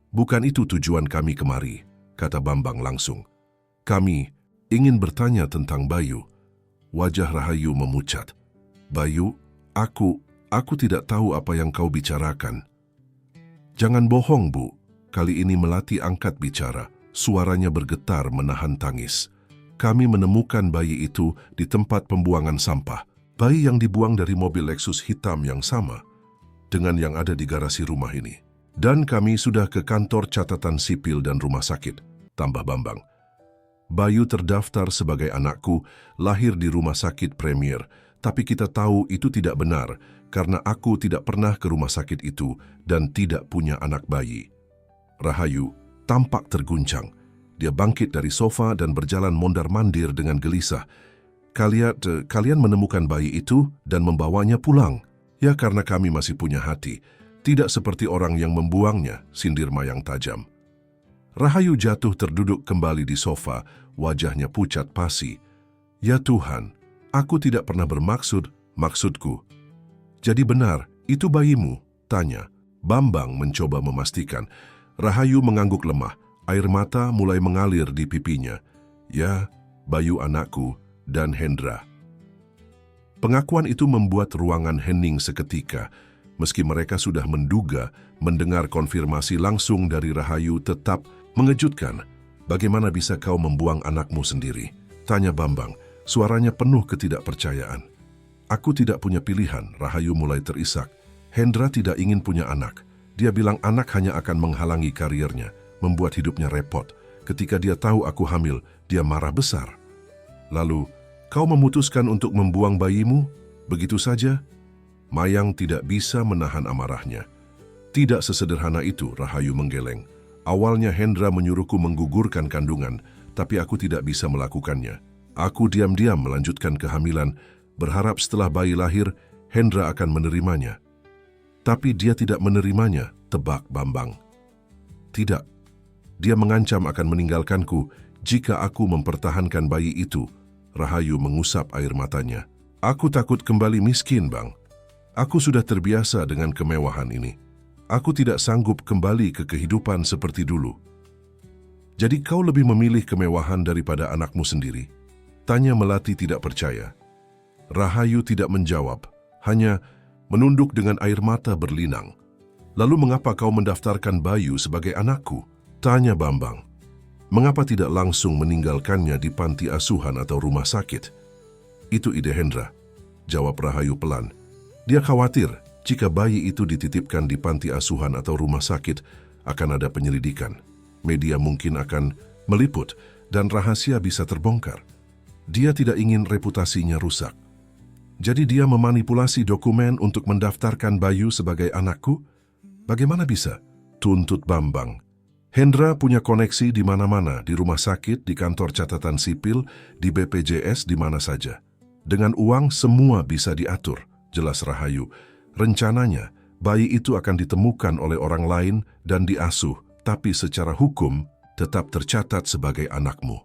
[SPEAKER 1] Bukan itu tujuan kami kemari, kata Bambang langsung. Kami ingin bertanya tentang Bayu. Wajah Rahayu memucat. Bayu, aku tidak tahu apa yang kau bicarakan. Jangan bohong, Bu. Kali ini Melati angkat bicara. Suaranya bergetar menahan tangis. Kami menemukan bayi itu di tempat pembuangan sampah. Bayi yang dibuang dari mobil Lexus hitam yang sama dengan yang ada di garasi rumah ini. Dan kami sudah ke kantor catatan sipil dan rumah sakit, tambah Bambang. Bayu terdaftar sebagai anakku, lahir di rumah sakit Premier, tapi kita tahu itu tidak benar karena aku tidak pernah ke rumah sakit itu dan tidak punya anak bayi. Rahayu tampak terguncang. Dia bangkit dari sofa dan berjalan mondar-mandir dengan gelisah. Kalian menemukan bayi itu dan membawanya pulang. Ya, karena kami masih punya hati. Tidak seperti orang yang membuangnya, sindir Mayang tajam. Rahayu jatuh terduduk kembali di sofa, wajahnya pucat pasi. Ya Tuhan, aku tidak pernah bermaksud, maksudku. Jadi benar, itu bayimu? Tanya. Bambang mencoba memastikan. Rahayu mengangguk lemah, air mata mulai mengalir di pipinya. Ya, Bayu anakku dan Hendra. Pengakuan itu membuat ruangan hening seketika. Meski mereka sudah menduga, mendengar konfirmasi langsung dari Rahayu tetap mengejutkan. Bagaimana bisa kau membuang anakmu sendiri? Tanya Bambang, suaranya penuh ketidakpercayaan. Aku tidak punya pilihan, Rahayu mulai terisak. Hendra tidak ingin punya anak. Dia bilang anak hanya akan menghalangi karirnya, membuat hidupnya repot. Ketika dia tahu aku hamil, dia marah besar. Lalu, kau memutuskan untuk membuang bayimu? Begitu saja? Mayang tidak bisa menahan amarahnya. Tidak sesederhana itu, Rahayu menggeleng. Awalnya Hendra menyuruhku menggugurkan kandungan, tapi aku tidak bisa melakukannya. Aku diam-diam melanjutkan kehamilan, berharap setelah bayi lahir, Hendra akan menerimanya. Tapi dia tidak menerimanya, tebak Bambang. Tidak. Dia mengancam akan meninggalkanku jika aku mempertahankan bayi itu. Rahayu mengusap air matanya. Aku takut kembali miskin, Bang. Aku sudah terbiasa dengan kemewahan ini. Aku tidak sanggup kembali ke kehidupan seperti dulu. Jadi kau lebih memilih kemewahan daripada anakmu sendiri? Tanya Melati tidak percaya. Rahayu tidak menjawab, hanya menunduk dengan air mata berlinang. Lalu mengapa kau mendaftarkan Bayu sebagai anakku? Tanya Bambang. Mengapa tidak langsung meninggalkannya di panti asuhan atau rumah sakit? Itu ide Hendra, jawab Rahayu pelan. Dia khawatir jika bayi itu dititipkan di panti asuhan atau rumah sakit akan ada penyelidikan. Media mungkin akan meliput dan rahasia bisa terbongkar. Dia tidak ingin reputasinya rusak. Jadi dia memanipulasi dokumen untuk mendaftarkan Bayu sebagai anakku? Bagaimana bisa? Tuntut Bambang. Hendra punya koneksi di mana-mana, di rumah sakit, di kantor catatan sipil, di BPJS, di mana saja. Dengan uang semua bisa diatur, jelas Rahayu. Rencananya, bayi itu akan ditemukan oleh orang lain dan diasuh, tapi secara hukum tetap tercatat sebagai anakmu.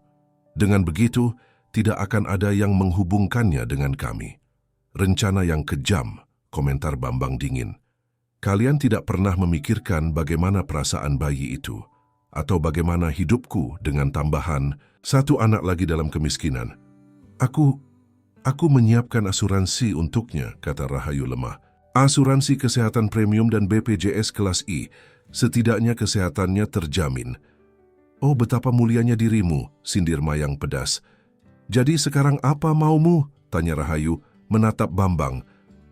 [SPEAKER 1] Dengan begitu, tidak akan ada yang menghubungkannya dengan kami. Rencana yang kejam, komentar Bambang dingin. Kalian tidak pernah memikirkan bagaimana perasaan bayi itu, atau bagaimana hidupku dengan tambahan satu anak lagi dalam kemiskinan. Aku menyiapkan asuransi untuknya, kata Rahayu lemah. Asuransi kesehatan premium dan BPJS kelas I, setidaknya kesehatannya terjamin. Oh, betapa mulianya dirimu, sindir Mayang pedas. Jadi sekarang apa maumu? Tanya Rahayu, menatap Bambang.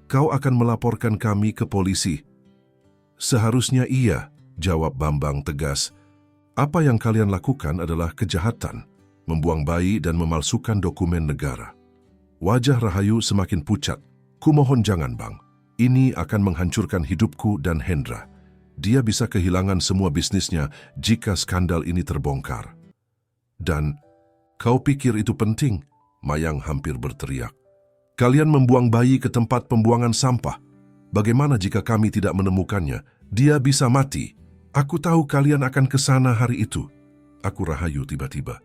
[SPEAKER 1] Kau akan melaporkan kami ke polisi. Seharusnya iya, jawab Bambang tegas. Apa yang kalian lakukan adalah kejahatan, membuang bayi dan memalsukan dokumen negara. Wajah Rahayu semakin pucat. Kumohon jangan, Bang. Ini akan menghancurkan hidupku dan Hendra. Dia bisa kehilangan semua bisnisnya jika skandal ini terbongkar. Dan, kau pikir itu penting? Mayang hampir berteriak. Kalian membuang bayi ke tempat pembuangan sampah. Bagaimana jika kami tidak menemukannya? Dia bisa mati. Aku tahu kalian akan ke sana hari itu. Aku Rahayu tiba-tiba.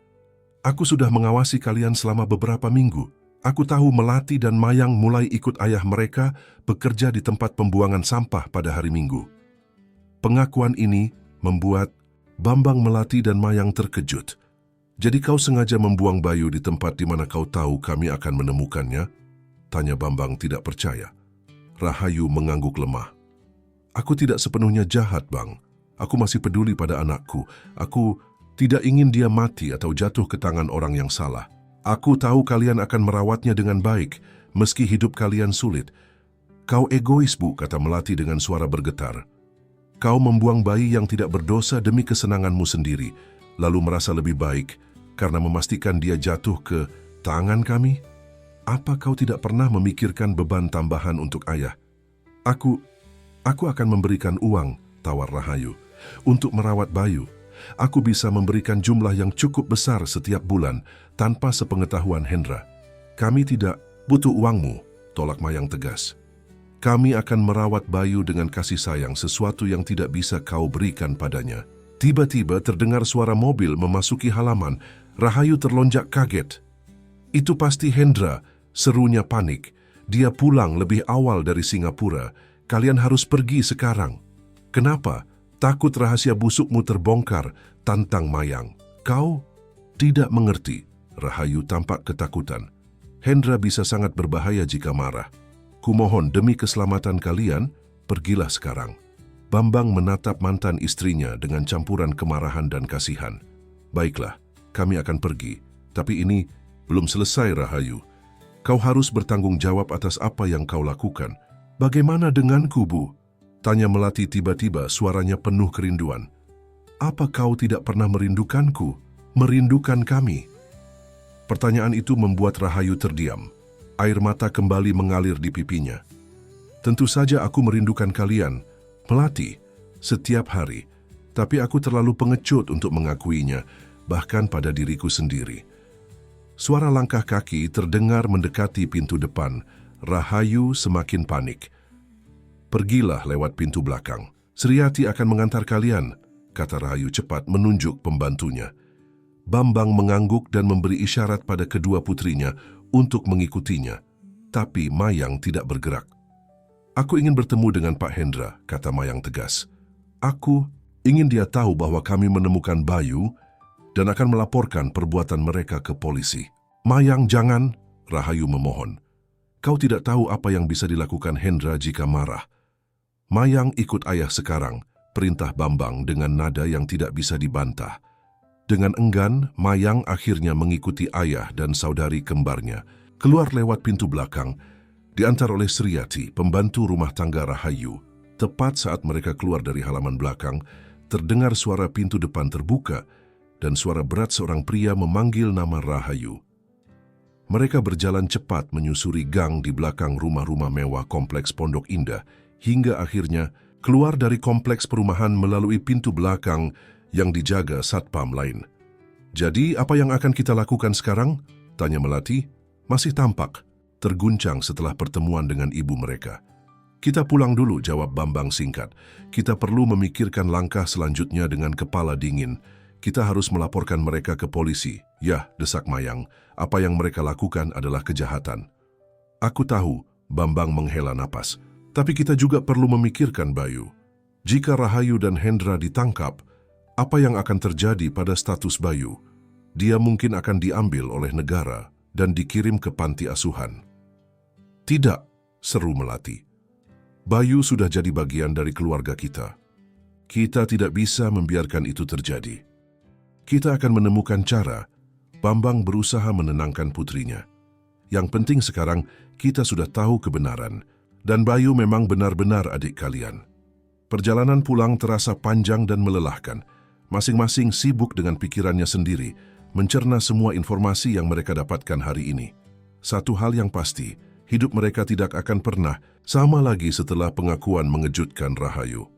[SPEAKER 1] Aku sudah mengawasi kalian selama beberapa minggu. Aku tahu Melati dan Mayang mulai ikut ayah mereka bekerja di tempat pembuangan sampah pada hari Minggu. Pengakuan ini membuat Bambang, Melati, dan Mayang terkejut. Jadi kau sengaja membuang Bayu di tempat di mana kau tahu kami akan menemukannya? Tanya Bambang tidak percaya. Rahayu mengangguk lemah. Aku tidak sepenuhnya jahat, Bang. Aku masih peduli pada anakku. Aku tidak ingin dia mati atau jatuh ke tangan orang yang salah. Aku tahu kalian akan merawatnya dengan baik, meski hidup kalian sulit. Kau egois, Bu, kata Melati dengan suara bergetar. Kau membuang bayi yang tidak berdosa demi kesenanganmu sendiri, lalu merasa lebih baik karena memastikan dia jatuh ke tangan kami? Apa kau tidak pernah memikirkan beban tambahan untuk ayah? Aku akan memberikan uang, tawar Rahayu, untuk merawat Bayu. Aku bisa memberikan jumlah yang cukup besar setiap bulan tanpa sepengetahuan Hendra. Kami tidak butuh uangmu, tolak Mayang tegas. Kami akan merawat Bayu dengan kasih sayang, sesuatu yang tidak bisa kau berikan padanya. Tiba-tiba terdengar suara mobil memasuki halaman. Rahayu terlonjak kaget. Itu pasti Hendra, serunya panik. Dia pulang lebih awal dari Singapura. Kalian harus pergi sekarang. Kenapa? Takut rahasia busukmu terbongkar, tantang Mayang. Kau tidak mengerti. Rahayu tampak ketakutan. Hendra bisa sangat berbahaya jika marah. Kumohon demi keselamatan kalian, pergilah sekarang. Bambang menatap mantan istrinya dengan campuran kemarahan dan kasihan. Baiklah, kami akan pergi. Tapi ini belum selesai, Rahayu. Kau harus bertanggung jawab atas apa yang kau lakukan. Bagaimana denganku, Bu? Tanya Melati tiba-tiba, suaranya penuh kerinduan. Apa kau tidak pernah merindukanku? Merindukan kami? Pertanyaan itu membuat Rahayu terdiam. Air mata kembali mengalir di pipinya. Tentu saja aku merindukan kalian, Melati, setiap hari. Tapi aku terlalu pengecut untuk mengakuinya, bahkan pada diriku sendiri. Suara langkah kaki terdengar mendekati pintu depan. Rahayu semakin panik. Pergilah lewat pintu belakang. Sriati akan mengantar kalian, kata Rahayu cepat menunjuk pembantunya. Bambang mengangguk dan memberi isyarat pada kedua putrinya untuk mengikutinya. Tapi Mayang tidak bergerak. Aku ingin bertemu dengan Pak Hendra, kata Mayang tegas. Aku ingin dia tahu bahwa kami menemukan Bayu dan akan melaporkan perbuatan mereka ke polisi. Mayang, jangan, Rahayu memohon. Kau tidak tahu apa yang bisa dilakukan Hendra jika marah. Mayang, ikut ayah sekarang, perintah Bambang dengan nada yang tidak bisa dibantah. Dengan enggan, Mayang akhirnya mengikuti ayah dan saudari kembarnya, keluar lewat pintu belakang, diantar oleh Sriati, pembantu rumah tangga Rahayu. Tepat saat mereka keluar dari halaman belakang, terdengar suara pintu depan terbuka dan suara berat seorang pria memanggil nama Rahayu. Mereka berjalan cepat menyusuri gang di belakang rumah-rumah mewah kompleks Pondok Indah, hingga akhirnya keluar dari kompleks perumahan melalui pintu belakang yang dijaga satpam lain. Jadi, apa yang akan kita lakukan sekarang? Tanya Melati. Masih tampak terguncang setelah pertemuan dengan ibu mereka. Kita pulang dulu, jawab Bambang singkat. Kita perlu memikirkan langkah selanjutnya dengan kepala dingin. Kita harus melaporkan mereka ke polisi. Yah, desak Mayang. Apa yang mereka lakukan adalah kejahatan. Aku tahu, Bambang menghela napas. Tapi kita juga perlu memikirkan Bayu. Jika Rahayu dan Hendra ditangkap, apa yang akan terjadi pada status Bayu? Dia mungkin akan diambil oleh negara dan dikirim ke panti asuhan. Tidak, seru Melati. Bayu sudah jadi bagian dari keluarga kita. Kita tidak bisa membiarkan itu terjadi. Kita akan menemukan cara. Bambang berusaha menenangkan putrinya. Yang penting sekarang kita sudah tahu kebenaran. Dan Bayu memang benar-benar adik kalian. Perjalanan pulang terasa panjang dan melelahkan. Masing-masing sibuk dengan pikirannya sendiri, mencerna semua informasi yang mereka dapatkan hari ini. Satu hal yang pasti, hidup mereka tidak akan pernah sama lagi setelah pengakuan mengejutkan Rahayu.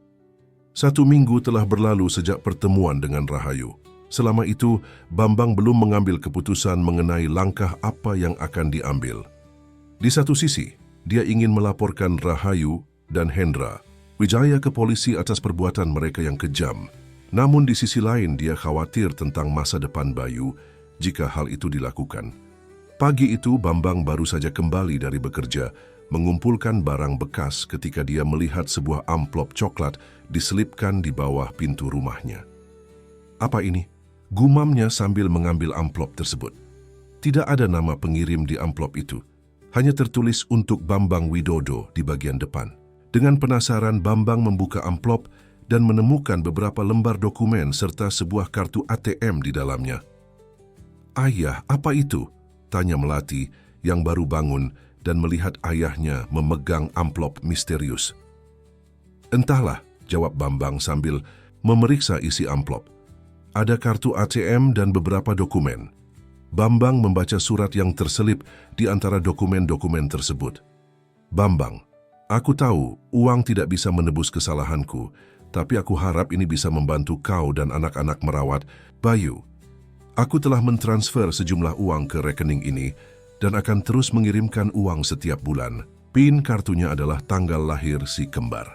[SPEAKER 1] 1 minggu telah berlalu sejak pertemuan dengan Rahayu. Selama itu, Bambang belum mengambil keputusan mengenai langkah apa yang akan diambil. Di satu sisi, dia ingin melaporkan Rahayu dan Hendra Wijaya ke polisi atas perbuatan mereka yang kejam. Namun di sisi lain dia khawatir tentang masa depan Bayu jika hal itu dilakukan. Pagi itu Bambang baru saja kembali dari bekerja, mengumpulkan barang bekas ketika dia melihat sebuah amplop coklat diselipkan di bawah pintu rumahnya. "Apa ini?" gumamnya sambil mengambil amplop tersebut. Tidak ada nama pengirim di amplop itu, hanya tertulis untuk Bambang Widodo di bagian depan. Dengan penasaran, Bambang membuka amplop dan menemukan beberapa lembar dokumen serta sebuah kartu ATM di dalamnya. "Ayah, apa itu?" tanya Melati yang baru bangun dan melihat ayahnya memegang amplop misterius. "Entahlah," jawab Bambang sambil memeriksa isi amplop. Ada kartu ATM dan beberapa dokumen. Bambang membaca surat yang terselip di antara dokumen-dokumen tersebut. "Bambang, aku tahu uang tidak bisa menebus kesalahanku, tapi aku harap ini bisa membantu kau dan anak-anak merawat Bayu. Aku telah mentransfer sejumlah uang ke rekening ini dan akan terus mengirimkan uang setiap bulan. PIN kartunya adalah tanggal lahir si kembar.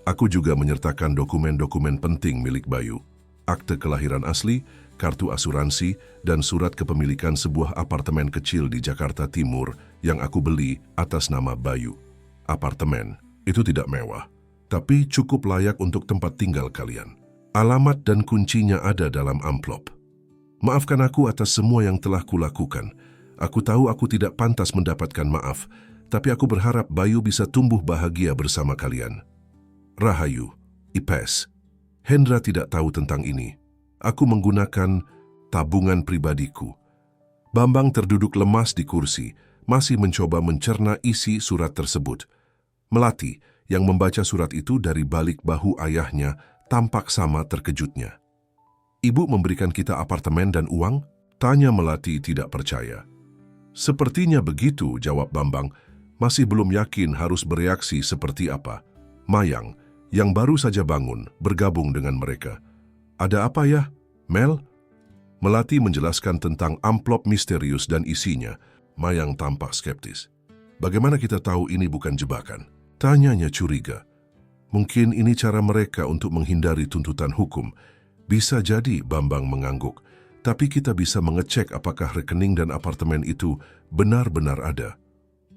[SPEAKER 1] Aku juga menyertakan dokumen-dokumen penting milik Bayu, akte kelahiran asli, kartu asuransi, dan surat kepemilikan sebuah apartemen kecil di Jakarta Timur yang aku beli atas nama Bayu. Apartemen itu tidak mewah, tapi cukup layak untuk tempat tinggal kalian. Alamat dan kuncinya ada dalam amplop. Maafkan aku atas semua yang telah kulakukan. Aku tahu aku tidak pantas mendapatkan maaf, tapi aku berharap Bayu bisa tumbuh bahagia bersama kalian. Rahayu, Ipes." Hendra tidak tahu tentang ini. "Aku menggunakan tabungan pribadiku." Bambang terduduk lemas di kursi, masih mencoba mencerna isi surat tersebut. Melati, yang membaca surat itu dari balik bahu ayahnya, tampak sama terkejutnya. "Ibu memberikan kita apartemen dan uang?" tanya Melati tidak percaya. "Sepertinya begitu," jawab Bambang, masih belum yakin harus bereaksi seperti apa. Mayang, yang baru saja bangun, bergabung dengan mereka. "Ada apa ya, Mel?" Melati menjelaskan tentang amplop misterius dan isinya. Mayang tampak skeptis. "Bagaimana kita tahu ini bukan jebakan?" tanyanya curiga. "Mungkin ini cara mereka untuk menghindari tuntutan hukum." "Bisa jadi," Bambang mengangguk. "Tapi kita bisa mengecek apakah rekening dan apartemen itu benar-benar ada."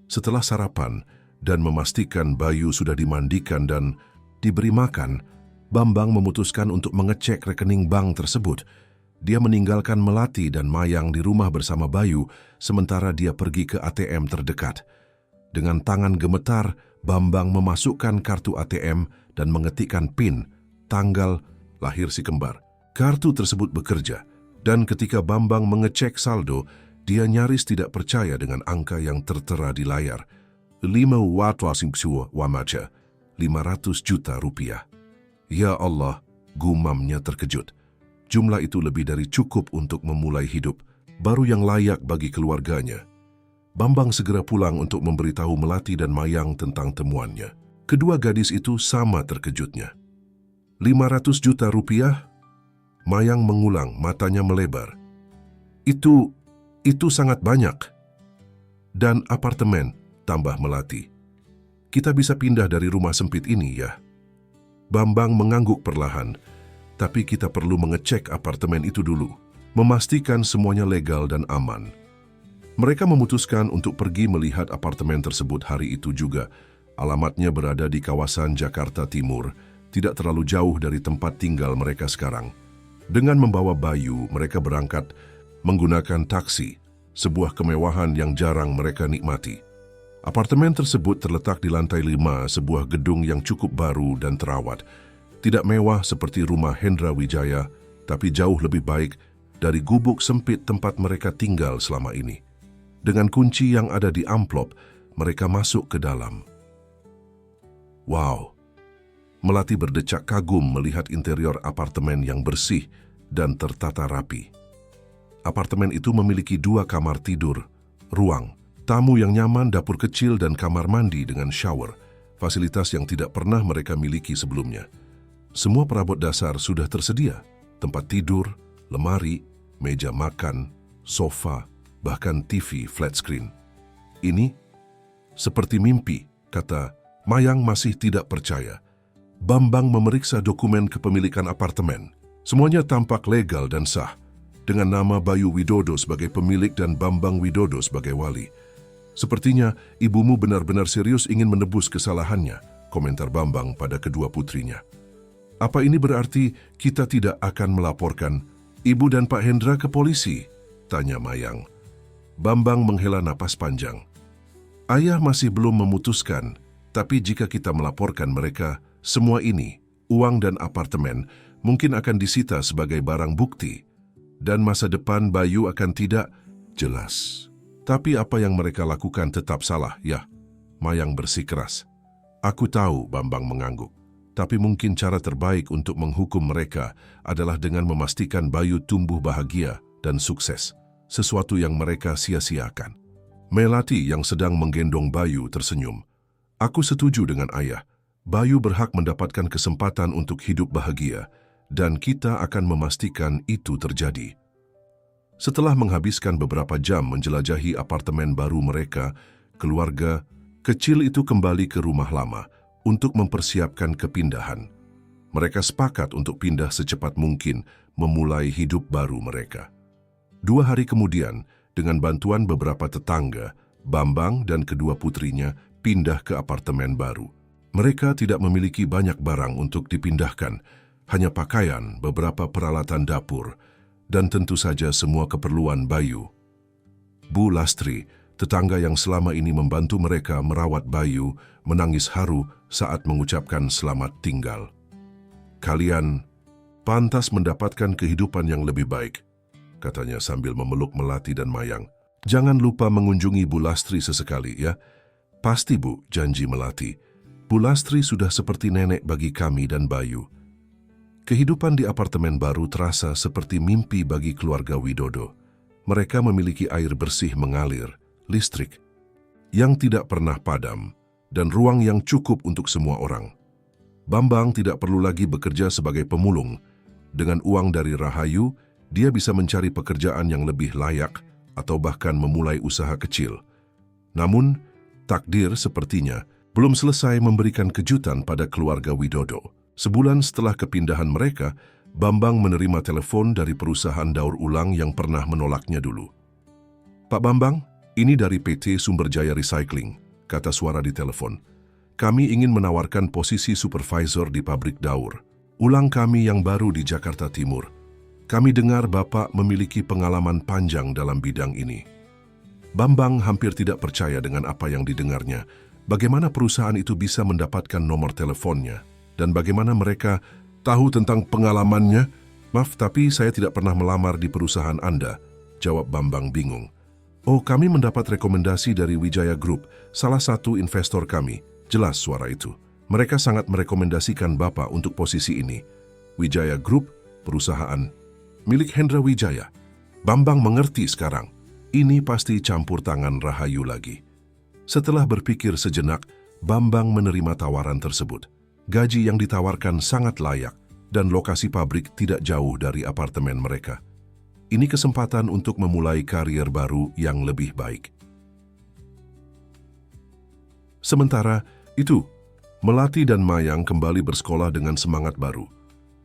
[SPEAKER 1] Setelah sarapan dan memastikan Bayu sudah dimandikan dan diberi makan, Bambang memutuskan untuk mengecek rekening bank tersebut. Dia meninggalkan Melati dan Mayang di rumah bersama Bayu, sementara dia pergi ke ATM terdekat. Dengan tangan gemetar, Bambang memasukkan kartu ATM dan mengetikkan PIN, tanggal lahir si kembar. Kartu tersebut bekerja, dan ketika Bambang mengecek saldo, dia nyaris tidak percaya dengan angka yang tertera di layar. 500 juta rupiah. "Ya Allah," gumamnya terkejut. Jumlah itu lebih dari cukup untuk memulai hidup baru yang layak bagi keluarganya. Bambang segera pulang untuk memberitahu Melati dan Mayang tentang temuannya. Kedua gadis itu sama terkejutnya. 500 juta rupiah? Mayang mengulang, matanya melebar. Itu sangat banyak." "Dan apartemen," tambah Melati. "Kita bisa pindah dari rumah sempit ini ya." Bambang mengangguk perlahan, "Tapi kita perlu mengecek apartemen itu dulu, memastikan semuanya legal dan aman." Mereka memutuskan untuk pergi melihat apartemen tersebut hari itu juga. Alamatnya berada di kawasan Jakarta Timur, tidak terlalu jauh dari tempat tinggal mereka sekarang. Dengan membawa Bayu, mereka berangkat menggunakan taksi, sebuah kemewahan yang jarang mereka nikmati. Apartemen tersebut terletak di lantai 5 sebuah gedung yang cukup baru dan terawat. Tidak mewah seperti rumah Hendra Wijaya, tapi jauh lebih baik dari gubuk sempit tempat mereka tinggal selama ini. Dengan kunci yang ada di amplop, mereka masuk ke dalam. Wow! Melati berdecak kagum melihat interior apartemen yang bersih dan tertata rapi. Apartemen itu memiliki 2 kamar tidur, ruang, tamu yang nyaman, dapur kecil, dan kamar mandi dengan shower, fasilitas yang tidak pernah mereka miliki sebelumnya. Semua perabot dasar sudah tersedia, tempat tidur, lemari, meja makan, sofa, bahkan TV flat screen. "Ini seperti mimpi," kata Mayang masih tidak percaya. Bambang memeriksa dokumen kepemilikan apartemen. Semuanya tampak legal dan sah. dengan nama Bayu Widodo sebagai pemilik dan Bambang Widodo sebagai wali. Sepertinya ibumu benar-benar serius ingin menebus kesalahannya, komentar Bambang pada kedua putrinya. Apa ini berarti kita tidak akan melaporkan Ibu dan Pak Hendra ke polisi? Tanya Mayang. Bambang menghela napas panjang. Ayah masih belum memutuskan, tapi jika kita melaporkan mereka, semua ini, uang dan apartemen, mungkin akan disita sebagai barang bukti. Dan masa depan Bayu akan tidak jelas. Tapi apa yang mereka lakukan tetap salah, ya? Mayang bersikeras. Aku tahu, Bambang mengangguk. Tapi mungkin cara terbaik untuk menghukum mereka adalah dengan memastikan Bayu tumbuh bahagia dan sukses, sesuatu yang mereka sia-siakan. Melati yang sedang menggendong Bayu tersenyum. Aku setuju dengan ayah. Bayu berhak mendapatkan kesempatan untuk hidup bahagia, dan kita akan memastikan itu terjadi. Setelah menghabiskan beberapa jam menjelajahi apartemen baru mereka, keluarga kecil itu kembali ke rumah lama untuk mempersiapkan kepindahan. Mereka sepakat untuk pindah secepat mungkin, memulai hidup baru mereka. 2 hari kemudian, dengan bantuan beberapa tetangga, Bambang dan kedua putrinya pindah ke apartemen baru. Mereka tidak memiliki banyak barang untuk dipindahkan, hanya pakaian, beberapa peralatan dapur, dan tentu saja semua keperluan Bayu. Bu Lastri, tetangga yang selama ini membantu mereka merawat Bayu, menangis haru saat mengucapkan selamat tinggal. Kalian pantas mendapatkan kehidupan yang lebih baik, katanya sambil memeluk Melati dan Mayang. Jangan lupa mengunjungi Bu Lastri sesekali, ya. Pasti, Bu, janji Melati. Bu Lastri sudah seperti nenek bagi kami dan Bayu. Kehidupan di apartemen baru terasa seperti mimpi bagi keluarga Widodo. Mereka memiliki air bersih mengalir, listrik yang tidak pernah padam, dan ruang yang cukup untuk semua orang. Bambang tidak perlu lagi bekerja sebagai pemulung. Dengan uang dari Rahayu, dia bisa mencari pekerjaan yang lebih layak atau bahkan memulai usaha kecil. Namun, takdir sepertinya belum selesai memberikan kejutan pada keluarga Widodo. Sebulan setelah kepindahan mereka, Bambang menerima telepon dari perusahaan daur ulang yang pernah menolaknya dulu. Pak Bambang, ini dari PT Sumberjaya Recycling, kata suara di telepon. Kami ingin menawarkan posisi supervisor di pabrik daur ulang kami yang baru di Jakarta Timur. Kami dengar Bapak memiliki pengalaman panjang dalam bidang ini. Bambang hampir tidak percaya dengan apa yang didengarnya. Bagaimana perusahaan itu bisa mendapatkan nomor teleponnya? Dan bagaimana mereka tahu tentang pengalamannya? Maaf, tapi saya tidak pernah melamar di perusahaan Anda, jawab Bambang bingung. Oh, kami mendapat rekomendasi dari Wijaya Group, salah satu investor kami. Jelas suara itu. Mereka sangat merekomendasikan Bapak untuk posisi ini. Wijaya Group, perusahaan milik Hendra Wijaya. Bambang mengerti sekarang. Ini pasti campur tangan Rahayu lagi. Setelah berpikir sejenak, Bambang menerima tawaran tersebut. Gaji yang ditawarkan sangat layak dan lokasi pabrik tidak jauh dari apartemen mereka. Ini kesempatan untuk memulai karier baru yang lebih baik. Sementara itu, Melati dan Mayang kembali bersekolah dengan semangat baru.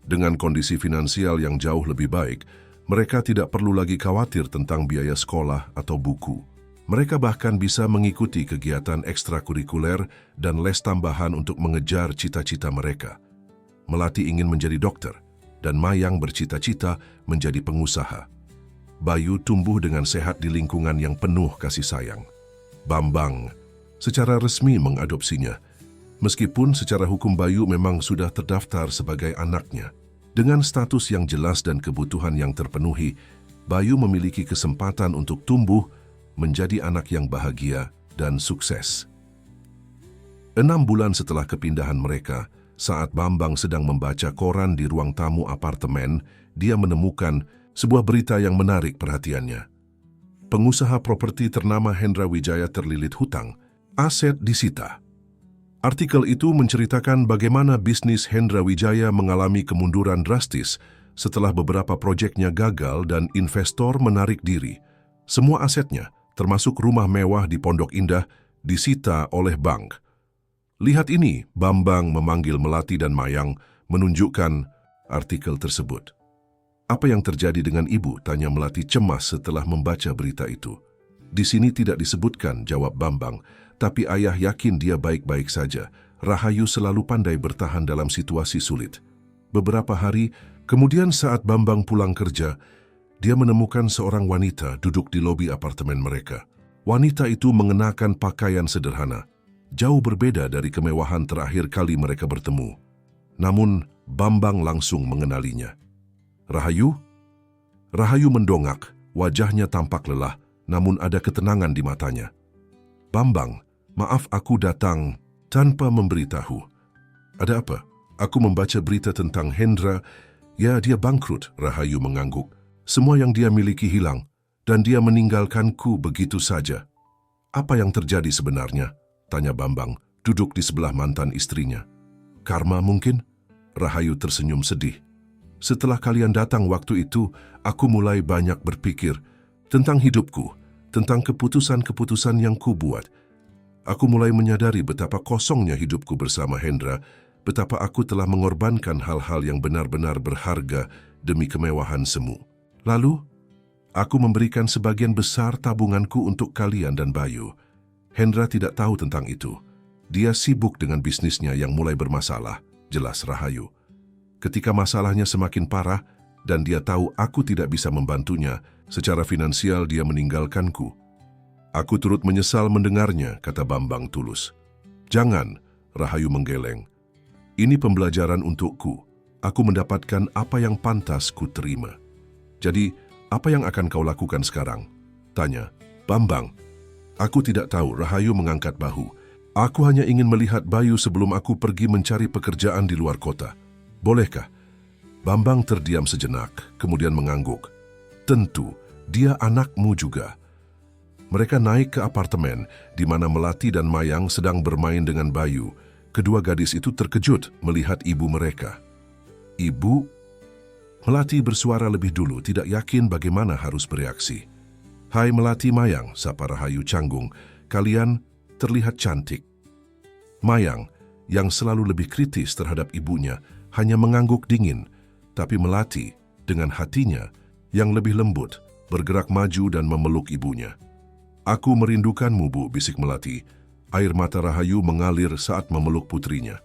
[SPEAKER 1] Dengan kondisi finansial yang jauh lebih baik, mereka tidak perlu lagi khawatir tentang biaya sekolah atau buku. Mereka bahkan bisa mengikuti kegiatan ekstrakurikuler dan les tambahan untuk mengejar cita-cita mereka. Melati ingin menjadi dokter, dan Mayang bercita-cita menjadi pengusaha. Bayu tumbuh dengan sehat di lingkungan yang penuh kasih sayang. Bambang secara resmi mengadopsinya, meskipun secara hukum Bayu memang sudah terdaftar sebagai anaknya. Dengan status yang jelas dan kebutuhan yang terpenuhi, Bayu memiliki kesempatan untuk tumbuh menjadi anak yang bahagia dan sukses. 6 bulan setelah kepindahan mereka, saat Bambang sedang membaca koran di ruang tamu apartemen, dia menemukan sebuah berita yang menarik perhatiannya. Pengusaha properti ternama Hendra Wijaya terlilit hutang, aset disita. Artikel itu menceritakan bagaimana bisnis Hendra Wijaya mengalami kemunduran drastis setelah beberapa proyeknya gagal dan investor menarik diri. Semua asetnya, termasuk rumah mewah di Pondok Indah, disita oleh bank. Lihat ini, Bambang memanggil Melati dan Mayang menunjukkan artikel tersebut. Apa yang terjadi dengan ibu? Tanya Melati cemas setelah membaca berita itu. Di sini tidak disebutkan, jawab Bambang, tapi ayah yakin dia baik-baik saja. Rahayu selalu pandai bertahan dalam situasi sulit. Beberapa hari kemudian saat Bambang pulang kerja, dia menemukan seorang wanita duduk di lobi apartemen mereka. Wanita itu mengenakan pakaian sederhana, jauh berbeda dari kemewahan terakhir kali mereka bertemu. Namun, Bambang langsung mengenalinya. Rahayu? Rahayu mendongak, wajahnya tampak lelah, namun ada ketenangan di matanya. Bambang, maaf aku datang tanpa memberitahu. Ada apa? Aku membaca berita tentang Hendra. Ya, dia bangkrut, Rahayu mengangguk. Semua yang dia miliki hilang, dan dia meninggalkanku begitu saja. Apa yang terjadi sebenarnya? Tanya Bambang, duduk di sebelah mantan istrinya. Karma mungkin? Rahayu tersenyum sedih. Setelah kalian datang waktu itu, aku mulai banyak berpikir tentang hidupku, tentang keputusan-keputusan yang kubuat. Aku mulai menyadari betapa kosongnya hidupku bersama Hendra, betapa aku telah mengorbankan hal-hal yang benar-benar berharga demi kemewahan semu. Lalu, aku memberikan sebagian besar tabunganku untuk kalian dan Bayu. Hendra tidak tahu tentang itu. Dia sibuk dengan bisnisnya yang mulai bermasalah, jelas Rahayu. Ketika masalahnya semakin parah dan dia tahu aku tidak bisa membantunya, secara finansial dia meninggalkanku. Aku turut menyesal mendengarnya, kata Bambang tulus. Jangan, Rahayu menggeleng. Ini pembelajaran untukku. Aku mendapatkan apa yang pantas ku terima. Jadi, apa yang akan kau lakukan sekarang? Tanya. Bambang. Aku tidak tahu, Rahayu mengangkat bahu. Aku hanya ingin melihat Bayu sebelum aku pergi mencari pekerjaan di luar kota. Bolehkah? Bambang terdiam sejenak, kemudian mengangguk. Tentu, dia anakmu juga. Mereka naik ke apartemen, di mana Melati dan Mayang sedang bermain dengan Bayu. Kedua gadis itu terkejut melihat ibu mereka. Ibu? Melati bersuara lebih dulu, tidak yakin bagaimana harus bereaksi. Hai Melati, Mayang, sapa Rahayu canggung. Kalian terlihat cantik. Mayang, yang selalu lebih kritis terhadap ibunya, hanya mengangguk dingin. Tapi Melati, dengan hatinya yang lebih lembut, bergerak maju dan memeluk ibunya. Aku merindukanmu, Bu, bisik Melati. Air mata Rahayu mengalir saat memeluk putrinya.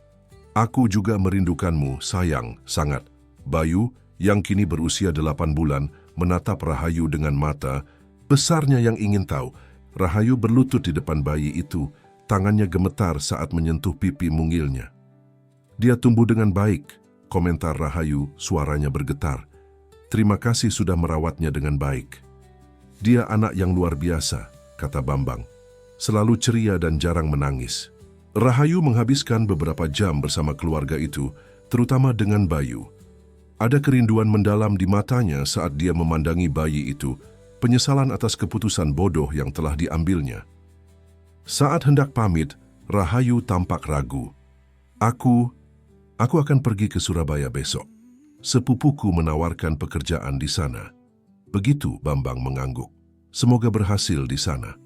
[SPEAKER 1] Aku juga merindukanmu, sayang, sangat. Bayu, yang kini berusia 8 bulan, menatap Rahayu dengan mata besarnya yang ingin tahu. Rahayu berlutut di depan bayi itu, tangannya gemetar saat menyentuh pipi mungilnya. Dia tumbuh dengan baik, komentar Rahayu, suaranya bergetar. Terima kasih sudah merawatnya dengan baik. Dia anak yang luar biasa, kata Bambang. Selalu ceria dan jarang menangis. Rahayu menghabiskan beberapa jam bersama keluarga itu, terutama dengan Bayu. Ada kerinduan mendalam di matanya saat dia memandangi bayi itu, penyesalan atas keputusan bodoh yang telah diambilnya. Saat hendak pamit, Rahayu tampak ragu. Aku akan pergi ke Surabaya besok. Sepupuku menawarkan pekerjaan di sana. Begitu, Bambang mengangguk. Semoga berhasil di sana.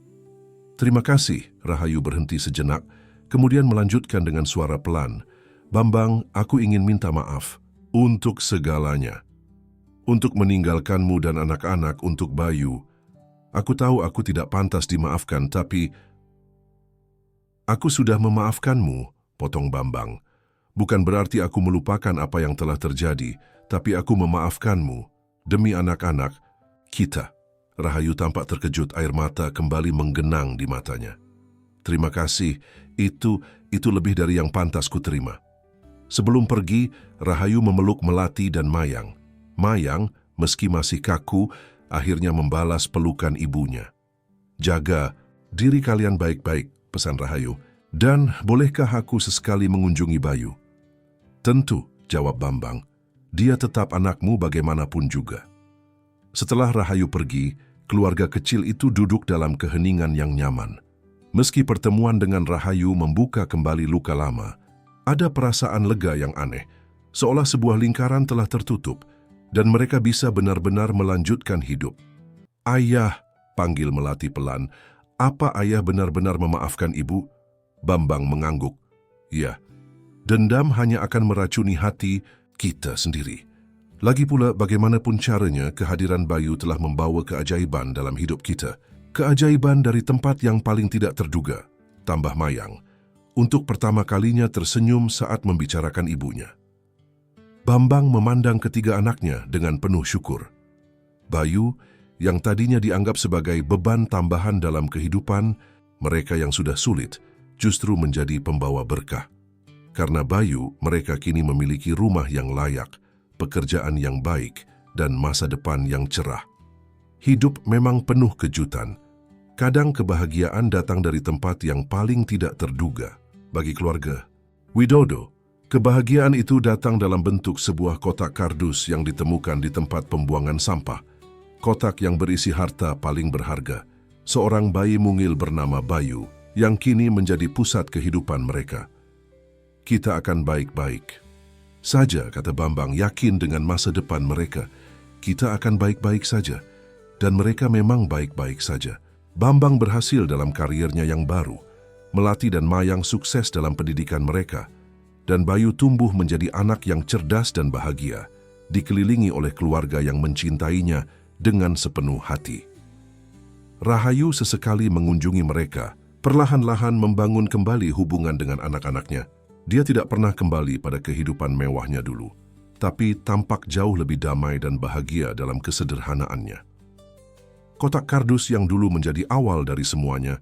[SPEAKER 1] Terima kasih, Rahayu berhenti sejenak, kemudian melanjutkan dengan suara pelan. Bambang, aku ingin minta maaf. Untuk segalanya. Untuk meninggalkanmu dan anak-anak untuk Bayu. Aku tahu aku tidak pantas dimaafkan, tapi aku sudah memaafkanmu, potong Bambang. Bukan berarti aku melupakan apa yang telah terjadi, tapi aku memaafkanmu. Demi anak-anak, kita. Rahayu tampak terkejut, air mata kembali menggenang di matanya. Terima kasih, itu lebih dari yang pantas ku terima. Sebelum pergi, Rahayu memeluk Melati dan Mayang. Mayang, meski masih kaku, akhirnya membalas pelukan ibunya. Jaga diri kalian baik-baik, pesan Rahayu. Dan bolehkah aku sesekali mengunjungi Bayu? Tentu, jawab Bambang. Dia tetap anakmu bagaimanapun juga. Setelah Rahayu pergi, keluarga kecil itu duduk dalam keheningan yang nyaman. Meski pertemuan dengan Rahayu membuka kembali luka lama, ada perasaan lega yang aneh, seolah sebuah lingkaran telah tertutup, dan mereka bisa benar-benar melanjutkan hidup. Ayah, panggil Melati pelan. Apa ayah benar-benar memaafkan ibu? Bambang mengangguk. Ya, dendam hanya akan meracuni hati kita sendiri. Lagi pula, bagaimanapun caranya, kehadiran Bayu telah membawa keajaiban dalam hidup kita. Keajaiban dari tempat yang paling tidak terduga. Tambah Mayang, untuk pertama kalinya tersenyum saat membicarakan ibunya. Bambang memandang ketiga anaknya dengan penuh syukur. Bayu, yang tadinya dianggap sebagai beban tambahan dalam kehidupan mereka yang sudah sulit, justru menjadi pembawa berkah. Karena Bayu, mereka kini memiliki rumah yang layak, pekerjaan yang baik, dan masa depan yang cerah. Hidup memang penuh kejutan. Kadang kebahagiaan datang dari tempat yang paling tidak terduga. Bagi keluarga Widodo, kebahagiaan itu datang dalam bentuk sebuah kotak kardus yang ditemukan di tempat pembuangan sampah. Kotak yang berisi harta paling berharga, seorang bayi mungil bernama Bayu, yang kini menjadi pusat kehidupan mereka. Kita akan baik-baik saja, kata Bambang, yakin dengan masa depan mereka. Kita akan baik-baik saja, dan mereka memang baik-baik saja. Bambang berhasil dalam karirnya yang baru, Melati dan Mayang sukses dalam pendidikan mereka, dan Bayu tumbuh menjadi anak yang cerdas dan bahagia, dikelilingi oleh keluarga yang mencintainya dengan sepenuh hati. Rahayu sesekali mengunjungi mereka, perlahan-lahan membangun kembali hubungan dengan anak-anaknya. Dia tidak pernah kembali pada kehidupan mewahnya dulu, tapi tampak jauh lebih damai dan bahagia dalam kesederhanaannya. Kotak kardus yang dulu menjadi awal dari semuanya